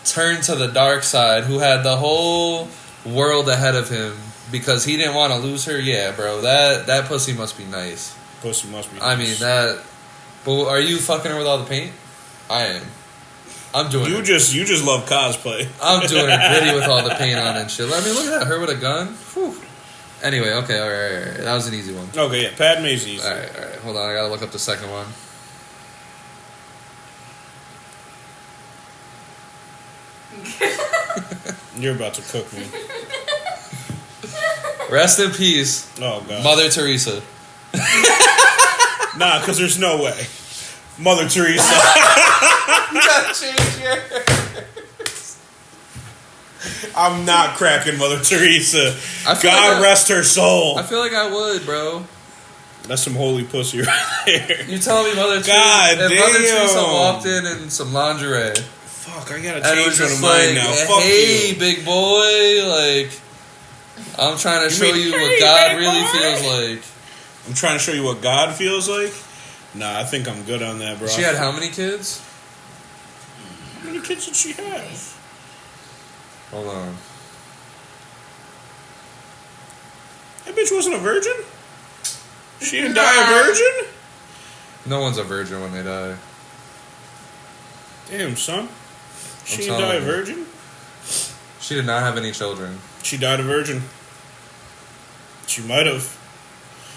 turn to the dark side who had the whole world ahead of him because he didn't want to lose her, bro, that pussy must be nice. Pussy must be nice. I mean, that... But are you fucking her with all the paint? I am. I'm doing you it. You just love cosplay. I'm doing it gritty with all the paint on and shit. I mean, look at that. Her with a gun. Whew. Anyway, okay, all right. That was an easy one. Okay, yeah, Padme's easy. All right. Hold on, I gotta look up the second one. You're about to cook me. Rest in peace. Oh, God. Mother Teresa. Nah, because there's no way. Mother Teresa. You gotta change yours. I'm not cracking Mother Teresa. God like rest her soul. I feel like I would, bro. That's some holy pussy right there. You telling me Mother God Teresa? If damn. Mother Teresa walked in some lingerie. Fuck, I gotta And it change was one of just mine like, now. Fuck hey, you. big boy, like, I'm trying to show mean, you hey, what God big really boy? feels like. I'm trying to show you what God feels like? Nah, I think I'm good on that, bro. She had how many kids? How many kids did she have? Hold on. That bitch wasn't a virgin? She didn't die a virgin? No one's a virgin when they die. Damn, son. She I'm didn't die a telling you. virgin? She did not have any children. She died a virgin. She might have.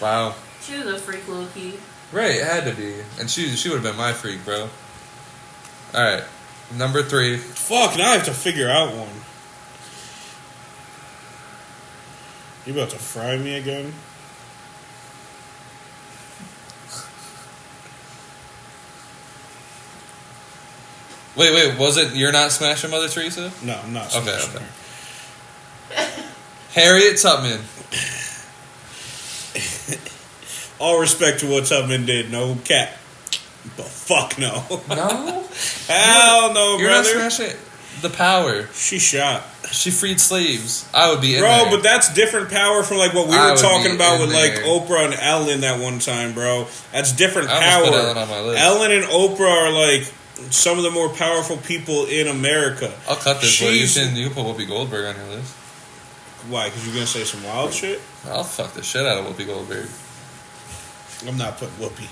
Wow. She was a freak, little key. Right, it had to be. And she would have been my freak, bro. Alright. Number 3. Fuck, now I have to figure out one. You about to fry me again? Wait, was it you're not smashing Mother Teresa? No, I'm not. Okay, smashing okay. her. Harriet Tubman. All respect to what Tubman did. No cap. But fuck no. No? Hell no, You're brother. not smashing the power. She shot. She freed slaves. I would be in Bro, there. but that's different power from like what we I were would talking be about in with like there. Oprah and Ellen that one time, bro. That's different I power. almost put Ellen on my list. Ellen and Oprah are like some of the more powerful people in America. I'll cut this, but you She's- can put Whoopi Goldberg on your list. Why? Because you're gonna say some wild shit? I'll fuck the shit out of Whoopi Goldberg. I'm not putting Whoopi.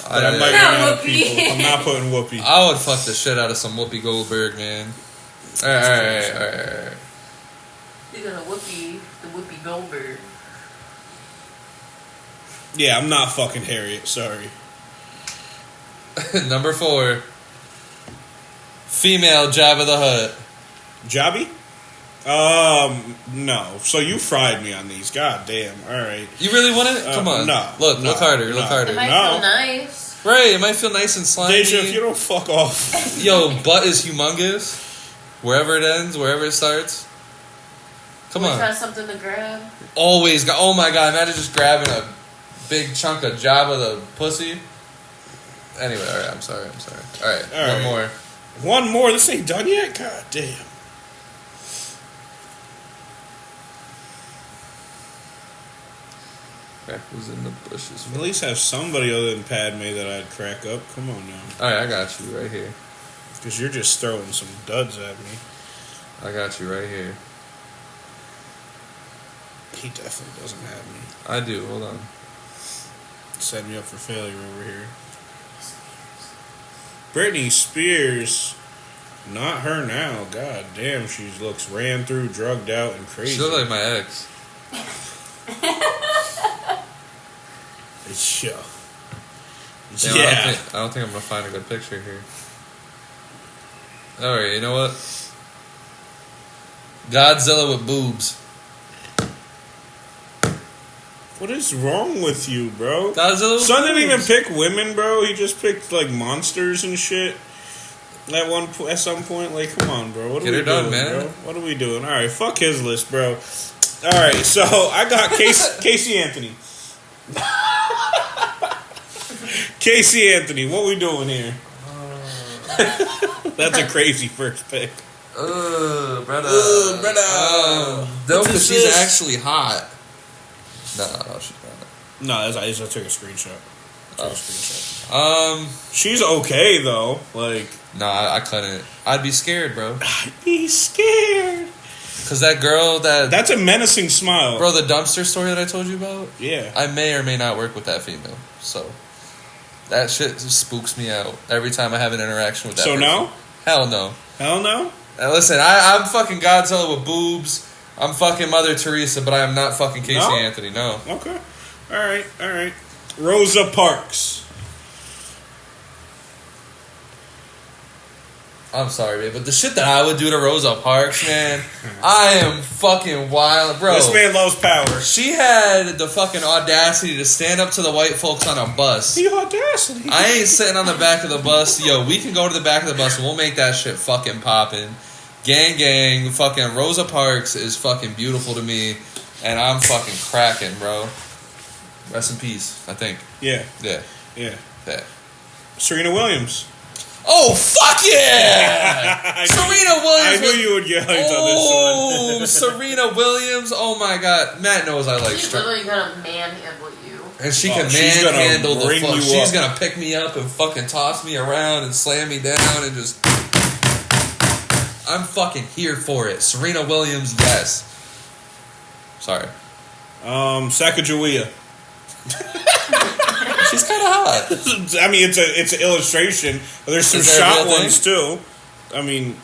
But I might Not run out of Whoopi. people. I'm not putting Whoopi. I would fuck the shit out of some Whoopi Goldberg, man. Alright. You're gonna the Whoopi Goldberg. Yeah, I'm not fucking Harriet. Sorry. Number 4. Female Jabba the Hutt. Jobby? No. So you fried me on these. God damn. All right. You really want it? Come on. no, Look harder. no. Look harder. It might No. feel nice. Right, it might feel nice and slimy. Deja, if you don't fuck off. Yo, butt is humongous. Wherever it ends, wherever it starts. Come Always on. got something to grab. Always got. Oh my god! Imagine just grabbing a big chunk of Jabba the pussy. Anyway, all right. I'm sorry. All right, All one right. more. One more. This ain't done yet. God damn. Crack was in the bushes. At least have somebody other than Padme that I'd crack up. Come on now. All right, I got you right here. Because you're just throwing some duds at me. I got you right here. He definitely doesn't have me. I do. Hold on. Set me up for failure over here. Britney Spears. Not her now. God damn, she looks ran through, drugged out, and crazy. She looks like my ex. Yeah. Damn, Yeah. I don't think I'm gonna find a good picture here. All right, you know what? Godzilla with boobs. What is wrong with you, bro? Godzilla with Son didn't even boobs. pick women, bro. He just picked like monsters and shit. At some point, like, come on, bro. What are Get we her done, doing, man. bro? What are we doing? All right, fuck his list, bro. All right, so I got Casey Anthony. Casey Anthony, what we doing here? That's a crazy first pick. Brother. Brother. No, What because is she's this? actually hot. No, she's not. No, I took a screenshot. Oh. She's okay though. Like, No, I couldn't. I'd be scared, bro. I'd be scared. Because that girl That's a menacing smile. Bro, the dumpster story that I told you about? Yeah. I may or may not work with that female. So, that shit spooks me out every time I have an interaction with that So person. no? Hell no. Hell no? Listen, I'm fucking Godzilla with boobs. I'm fucking Mother Teresa, but I am not fucking Casey Anthony. No. Okay. All right. Rosa Parks. I'm sorry, babe, but the shit that I would do to Rosa Parks, man, I am fucking wild, bro. This man loves power. She had the fucking audacity to stand up to the white folks on a bus. The audacity. I ain't sitting on the back of the bus. Yo, we can go to the back of the bus and we'll make that shit fucking poppin'. Gang, fucking Rosa Parks is fucking beautiful to me, and I'm fucking cracking, bro. Rest in peace, I think. Yeah. Serena Williams. Oh, fuck yeah! Serena Williams. I knew you would get hyped on this one. Oh, Serena Williams. Oh, my God. Matt knows I like She's literally going to manhandle you. And she can manhandle the fuck. She's going to pick me up and fucking toss me around and slam me down and just... I'm fucking here for it. Serena Williams, yes. Sorry. Sacagawea. She's kind of hot. I mean, it's an illustration. There's some shot ones too. I mean,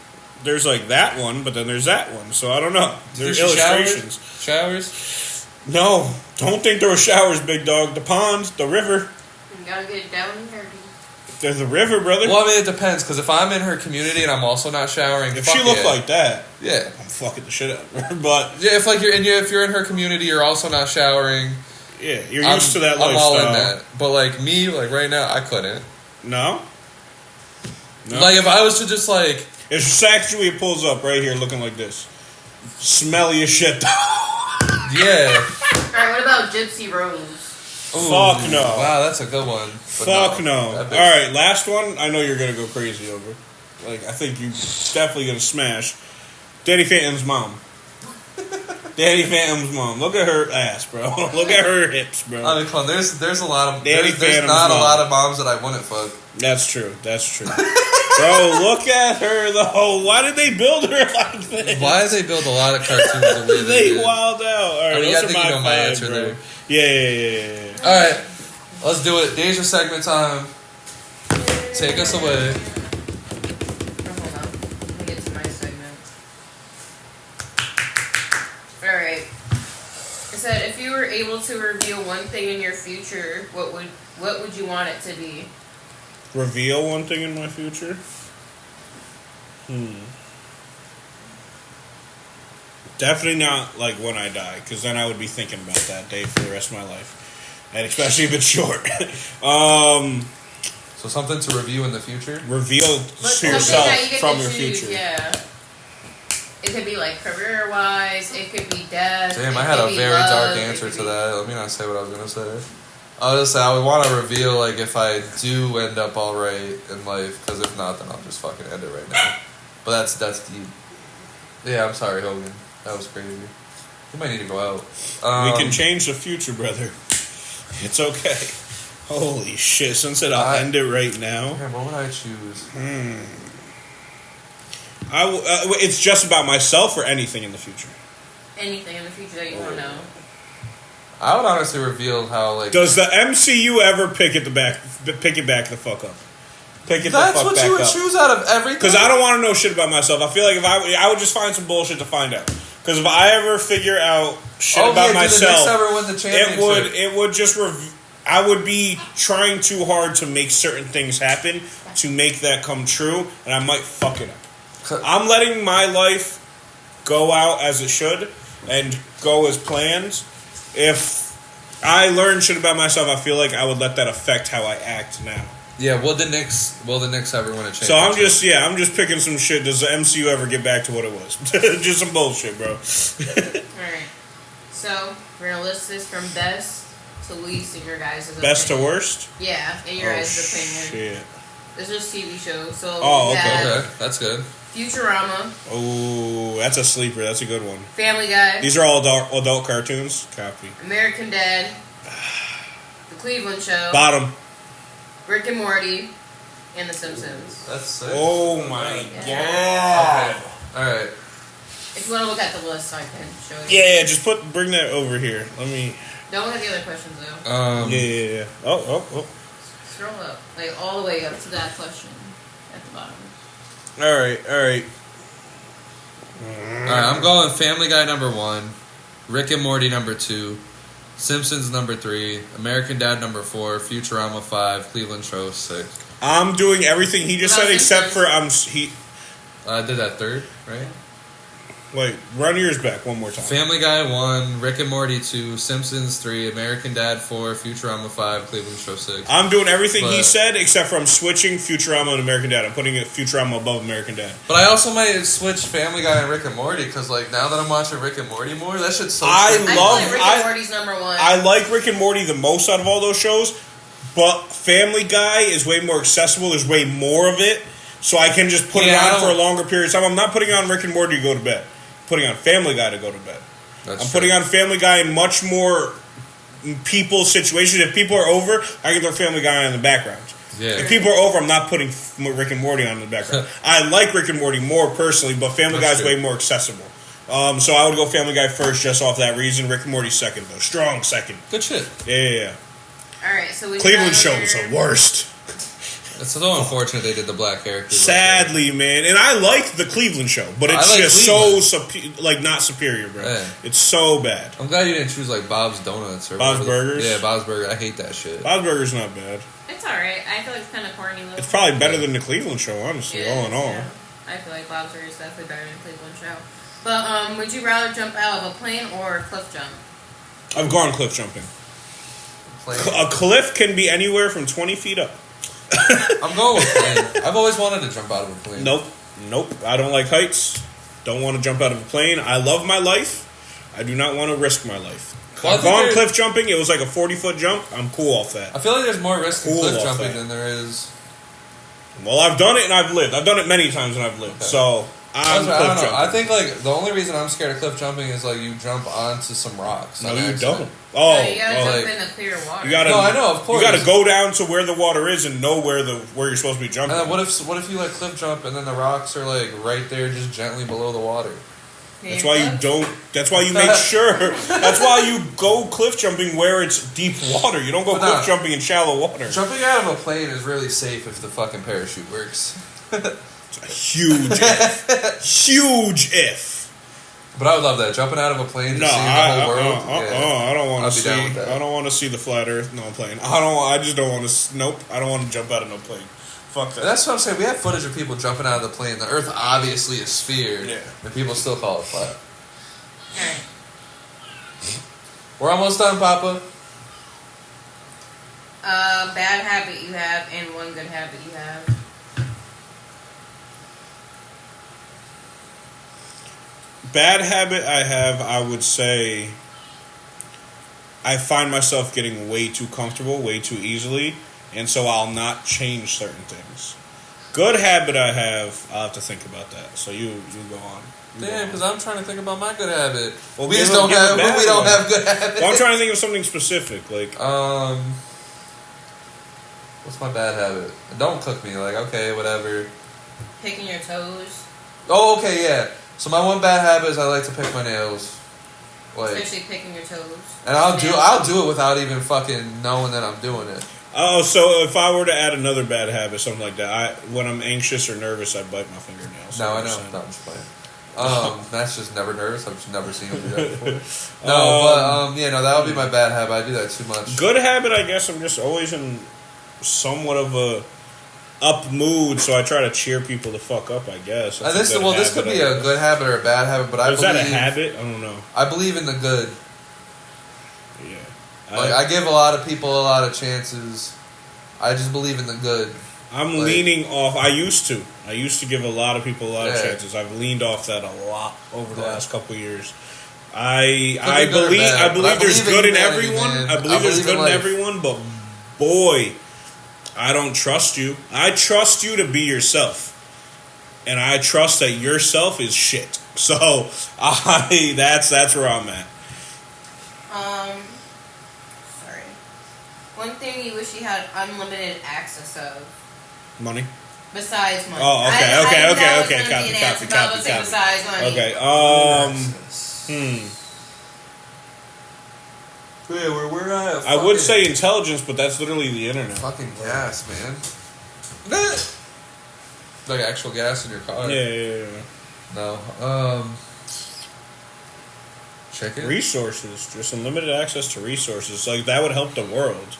there's like that one, but then there's that one. So I don't know. There's illustrations. Showers? No, don't think there were showers, big dog. The pond, the river. You gotta get down and dirty. There's the river, brother. Well, I mean, it depends, because if I'm in her community and I'm also not showering, if she looked like that, yeah, I'm fucking the shit out of her. But yeah, if you're in her community, you're also not showering. Yeah, you're used to that lifestyle. I'm all in that. But like me, like right now, I couldn't. No. Like if I was to just like, if Sacagawea pulls up right here, looking like this, smelly as shit. Yeah. All right, what about Gypsy Rose? Ooh, fuck no. Wow, that's a good one. Fuck no. All right, last one. I know you're gonna go crazy over. Like I think you're definitely gonna smash. Danny Phantom's mom. Danny Phantom's mom. Look at her ass, bro. Look at her hips, bro. I mean, come on. There's a lot of Danny there's not a lot of moms that I wouldn't fuck. That's true. Bro, look at her though. Why did they build her like this? Why did they build a lot of cartoons the way they did? Wild out. All right, I mean, those I think you know my answer bro. there. Yeah. All right, let's do it. Deja segment time. Take us away. Hold on. Let me get to my segment. All right. It said, if you were able to reveal one thing in your future, what would you want it to be? Reveal one thing in my future? Definitely not like when I die, because then I would be thinking about that day for the rest of my life, and especially if it's short. So something to review in the future. Reveal to yourself from your future. Yeah. It could be like career-wise. It could be death. Damn, I had a very dark answer to that. Let me not say what I was gonna say. I was gonna say I would want to reveal like if I do end up all right in life, because if not, then I'll just fucking end it right now. But that's deep. Yeah, I'm sorry, Hogan. That was crazy. You might need to go out. We can change the future, brother. It's okay. Holy shit! Since I'll end it right now. Man, what would I choose? It's just about myself or anything in the future. Anything in the future that you want to know. I would honestly reveal how like. Does the MCU ever pick it back the fuck up? That's what you would choose out of everything. Because I don't want to know shit about myself. I feel like if I would just find some bullshit to find out. Because if I ever figure out shit about myself, ever win the championship, it would just. I would be trying too hard to make certain things happen to make that come true, and I might fuck it up. I'm letting my life go out as it should and go as planned. If I learn shit about myself, I feel like I would let that affect how I act now. Yeah, will the Knicks ever win a championship? So I'm just picking some shit. Does the MCU ever get back to what it was? Just some bullshit, bro. Alright. So, we're going to list this from best to least in your guys' opinion. Best to worst? Yeah, in your guys' opinion. Shit. This is TV show. So okay. That's good. Futurama. Oh, that's a sleeper. That's a good one. Family Guy. These are all adult cartoons. Copy. American Dad. The Cleveland Show. Bottom. Rick and Morty. And The Simpsons. That's sick. Oh my god. Okay. Alright. If you want to look at the list, I can show you. Yeah, just bring that over here. Let me. Don't look at the other questions though. Yeah. Oh. Scroll up, like all the way up to that question at the bottom. All right. Alright, I'm going Family Guy number 1, Rick and Morty number 2, Simpsons number 3, American Dad number 4, Futurama 5, Cleveland Show 6. I'm doing everything he just said except for I did that third, right? Wait, run yours back one more time. Family Guy 1, Rick and Morty 2, Simpsons 3, American Dad 4, Futurama 5, Cleveland Show 6. I'm doing everything he said except for I'm switching Futurama and American Dad. I'm putting Futurama above American Dad. But I also might switch Family Guy and Rick and Morty because, like, now that I'm watching Rick and Morty more, that shit's so. I love Rick and Morty's number 1. I like Rick and Morty the most out of all those shows, but Family Guy is way more accessible. There's way more of it, so I can just put it on for a longer period of time. I'm not putting on Rick and Morty to go to bed. Putting on Family Guy to go to bed. I'm putting on Family Guy in much more people situations. If people are over, I can throw Family Guy on in the background. Yeah. If people are over, I'm not putting Rick and Morty on in the background. I like Rick and Morty more personally, but Family Guy is way more accessible. So I would go Family Guy first just off that reason. Rick and Morty second, though. Strong second. Good shit. Yeah. All right, so Cleveland Show was the worst. It's so unfortunate they did the black character. Sadly, man. And I like the Cleveland Show, but it's just Cleveland. So, not superior, bro. Yeah. It's so bad. I'm glad you didn't choose, like, Bob's Donuts or Bob's Burgers? Yeah, Bob's Burgers. I hate that shit. Bob's Burgers not bad. It's alright. I feel like it's kind of corny. It's probably better than the Cleveland Show, honestly, all in all. Yeah. I feel like Bob's Burgers is definitely better than the Cleveland Show. But, would you rather jump out of a plane or a cliff jump? I've gone cliff jumping. A cliff can be anywhere from 20 feet up. I'm going with plane. I've always wanted to jump out of a plane. Nope. I don't like heights. Don't want to jump out of a plane. I love my life. I do not want to risk my life. Well, I've gone cliff jumping. It was like a 40-foot jump. I'm cool off that. I feel like there's more risk in cliff jumping than there is. Well, I've done it and I've lived. I've done it many times and I've lived. Okay. So I'm cliff jumping. I think like the only reason I'm scared of cliff jumping is like you jump onto some rocks. No, you don't. Oh, you gotta jump in the clear water. No, I know, of course. You gotta go down to where the water is and know where you're supposed to be jumping. And what if you like cliff jump and then the rocks are like right there, just gently below the water? That's why you don't. That's why you make sure. That's why you go cliff jumping where it's deep water. You don't go cliff jumping in shallow water. Jumping out of a plane is really safe if the fucking parachute works. It's a huge if. Huge if. But I would love that. Jumping out of a plane and seeing the whole world. I don't want to see. I don't want to see the flat Earth. No plane. I just don't want to. Nope. I don't want to jump out of no plane. Fuck that. That's what I'm saying. We have footage of people jumping out of the plane. The Earth obviously is sphere. Yeah. And people still call it flat. Alright. We're almost done, Papa. Bad habit you have and one good habit you have. Bad habit I have, I would say, I find myself getting way too comfortable, way too easily, and so I'll not change certain things. Good habit I have, I'll have to think about that. So you go on. Damn, because I'm trying to think about my good habit. Well, we just don't have good habits. Well, I'm trying to think of something specific, like what's my bad habit? Don't cook me. Like, okay, whatever. Picking your toes. Oh, okay, yeah. So my one bad habit is I like to pick my nails. Like, especially picking your toes. And I'll do it without even fucking knowing that I'm doing it. Oh, so if I were to add another bad habit, something like that, when I'm anxious or nervous, I bite my fingernails. No, I know. No, I'm just playing. That's just never nervous. I've just never seen him do that before. No, but that would be my bad habit. I do that too much. Good habit, I guess. I'm just always in somewhat of a up mood, so I try to cheer people the fuck up, I guess. This could be a good habit or a bad habit, but is that a habit? I don't know. I believe in the good. Yeah. I give a lot of people a lot of chances. I just believe in the good. I'm leaning off. I used to give a lot of people a lot of chances. I've leaned off that a lot over the last couple of years. I believe there's good in everyone. I believe there's good in everyone, but boy, I don't trust you. I trust you to be yourself. And I trust that yourself is shit. So that's where I'm at. Sorry. One thing you wish you had unlimited access of. Money. Besides money. Oh, okay. Copy. Besides money. Okay. Yeah, we're at. I would say intelligence, but that's literally the internet. Fucking gas, man. Like actual gas in your car? Yeah. No. Chicken? Resources. Just unlimited access to resources. Like, that would help the world.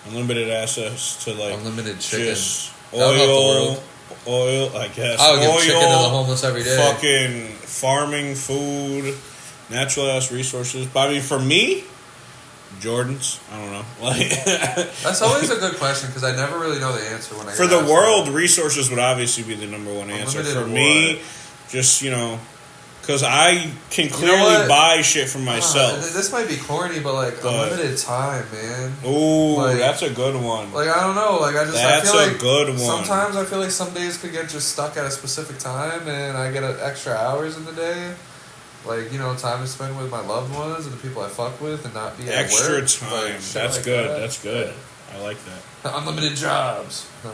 Unlimited access to, like... Unlimited chicken. Just oil, I guess. I would give chicken to the homeless every day. Fucking farming, food, natural-ass resources. But, I mean, for me... Jordans, I don't know. Like that's always a good question because I never really know the answer when I. For the world, resources would obviously be the number one answer. For me, just because I can clearly buy shit for myself. This might be corny, but unlimited time, man. Ooh, that's a good one. Like I don't know, I feel like a good one. Sometimes I feel like some days could get just stuck at a specific time, and I get extra hours in the day. Like, time to spend with my loved ones and the people I fuck with and not be extra at work. time. That's like good. That's good. I like that. Unlimited jobs. No.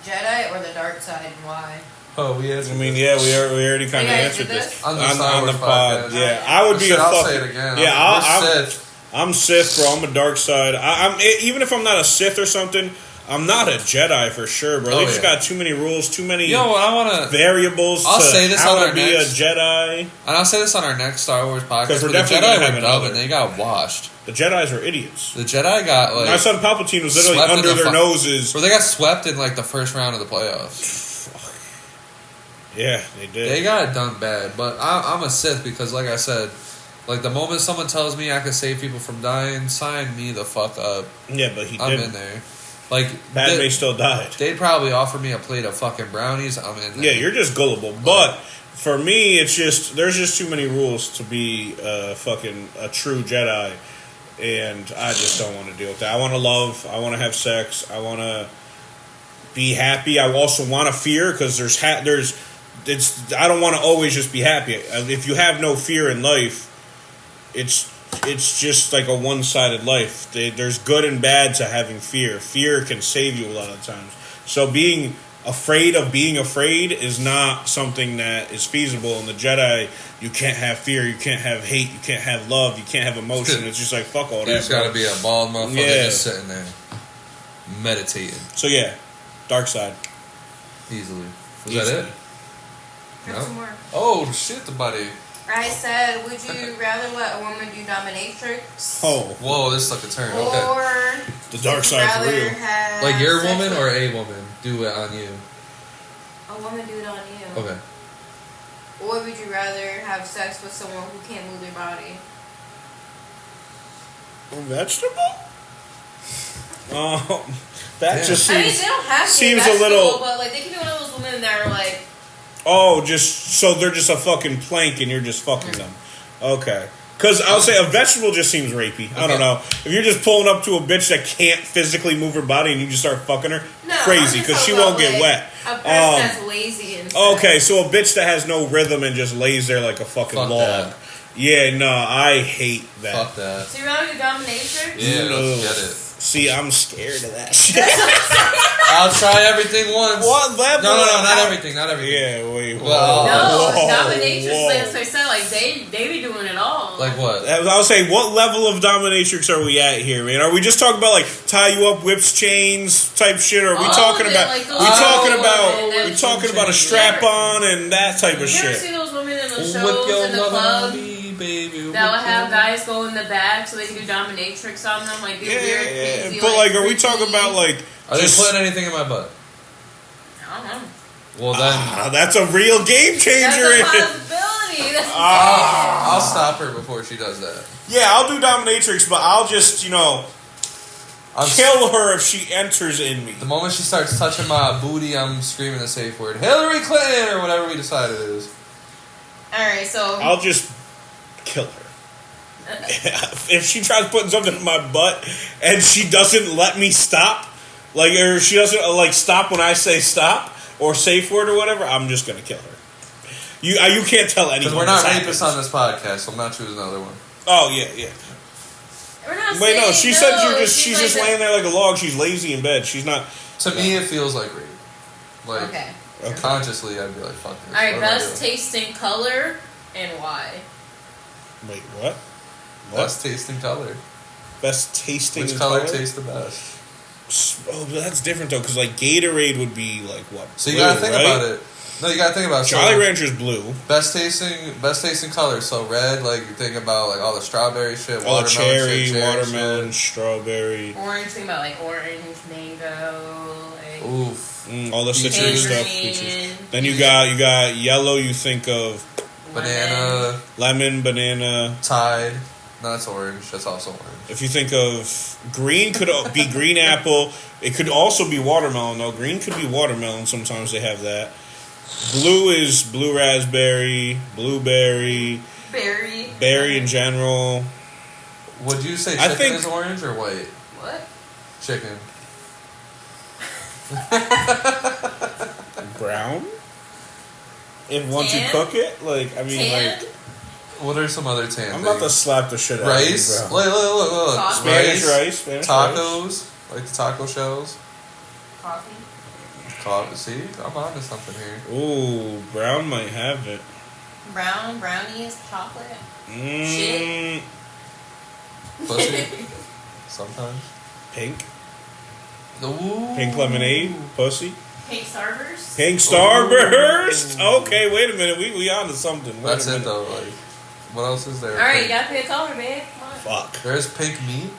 Jedi or the dark side and why? Oh, we answered. we already kind of answered this on the pod. Yeah, I would be a I'll say it again. Yeah, I'm Sith, bro. I'm a dark side. I'm even if I'm not a Sith or something. I'm not a Jedi for sure, bro. They just got too many rules, too many variables. I'll say this on our next, be a Jedi, and I'll say this on our next Star Wars podcast. Because we're definitely the Jedi have were dumb and they got washed. The Jedis were idiots. The Jedi got my son Palpatine was literally under their noses. Where they got swept in the first round of the playoffs. Yeah, they did. They got done bad, but I'm a Sith because, like I said. The moment someone tells me I can save people from dying, sign me the fuck up. Yeah, but he didn't. I'm in there. Padme still died. They'd probably offer me a plate of fucking brownies. I'm in there. Yeah, you're just gullible. But for me, it's just there's just too many rules to be a true Jedi, and I just don't want to deal with that. I want to love. I want to have sex. I want to be happy. I also want to fear because I don't want to always just be happy. If you have no fear in life, it's just like a one-sided life. There's good and bad to having fear. Fear can save you a lot of times. So being afraid of being afraid is not something that is feasible. In the Jedi, you can't have fear, you can't have hate, you can't have love, you can't have emotion. It's just like, fuck all that. You just gotta be a bald motherfucker just sitting there meditating. So yeah, dark side. Easily. Was that it? No? More. Oh, shit, the buddy. I said, would you rather let a woman do dominatrix? Oh. Whoa, this took a turn. Or the dark side for real. Like your woman or a woman do it on you? A woman do it on you. Okay. Or would you rather have sex with someone who can't move their body? A vegetable? That just seems. I mean, they don't have to seems be a little. But they can be one of those women that are like. Oh, so they're just a fucking plank and you're just fucking them. Okay. Because I would say a vegetable just seems rapey. I don't know. If you're just pulling up to a bitch that can't physically move her body and you just start fucking her, crazy, because she won't get wet. A person that's lazy and stuff. Okay, so a bitch that has no rhythm and just lays there like a fucking log. That. Yeah, no, I hate that. Fuck that. So you want to do dominatrix? Yeah, let's get it. See, I'm scared of that shit. I'll try everything once. What level? No, not everything. Yeah, wait. Dominatrix, as I said, they be doing it all. Like what? I was saying, what level of dominatrix are we at here, man? Are we just talking about tie you up, whips, chains type shit, or are we talking about? We talking about a strap on and that type of shit. You ever see those women in the shows in the club? Baby, that will have guys go in the back so they can do dominatrix on them, weird, crazy. But are we talking about Are they putting anything in my butt? I don't know. Well then, that's a real game changer. That's a possibility. I'll stop her before she does that. Yeah, I'll do dominatrix, but I'll just I'll kill her if she enters in me. The moment she starts touching my booty, I'm screaming the safe word, Hillary Clinton, or whatever we decided it is. Alright, so I'll just kill her. If she tries putting something in my butt and she doesn't let me stop, or she doesn't stop when I say stop or safe word or whatever, I'm just gonna kill her. You can't tell anyone. Because we're not rapists on this podcast, so I'm not choosing another one. Oh yeah. We're not Wait, no. She said she's just laying there like a log. She's lazy in bed. She's not. To me, it feels like rape. Okay. Consciously, I'd be like, fuck this. Alright, best tasting color and why? Wait, what? Best tasting color. Best tasting. Which color tastes the best? Oh, that's different though, because like Gatorade would be like what? So you gotta think about it. No, you gotta think about it. Jolly Rancher's blue. Best tasting colors. So red, like you think about like all the strawberry shit, all watermelon cherry, shit, watermelon, strawberry. Orange, think about like orange, mango, like oof. All the citrus stuff. Peaches. Then you got yellow. You think of banana, lemon, banana, Tide. No, that's orange. That's also orange. If you think of green, could be green apple. It could also be watermelon, though. Green could be watermelon. Sometimes they have that. Blue is blue raspberry, blueberry, berry in general. Would you say chicken is orange or white? What? Chicken. Brown? If once you cook it, like, I mean, like... What are some other tan I'm things? about to slap the shit out of you, rice. bro. Look. Spanish rice. Tacos. Like the taco shells. Coffee. See? I'm onto something here. Ooh, brown might have it. Brownies, chocolate. Shit. Pussy. Sometimes. Pink. Ooh. Pink lemonade. Pussy. Pink Starburst. Pink Starburst. Ooh. Okay, wait a minute. We onto something. That's it though. Like, what else is there? All right, you gotta pick a color, man. Come on. Fuck. There's pink meat.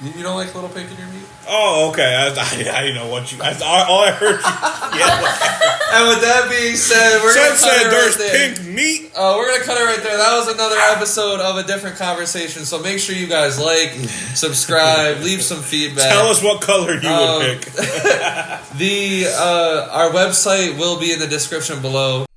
You don't like little pink in your meat? Oh, okay. I didn't know what you... all I heard... And with that being said, we're going to cut it there's right there. pink meat. We're going to cut it right there. That was another episode of A Different Conversation. So make sure you guys like, subscribe, leave some feedback. Tell us what color you would pick. Our website will be in the description below.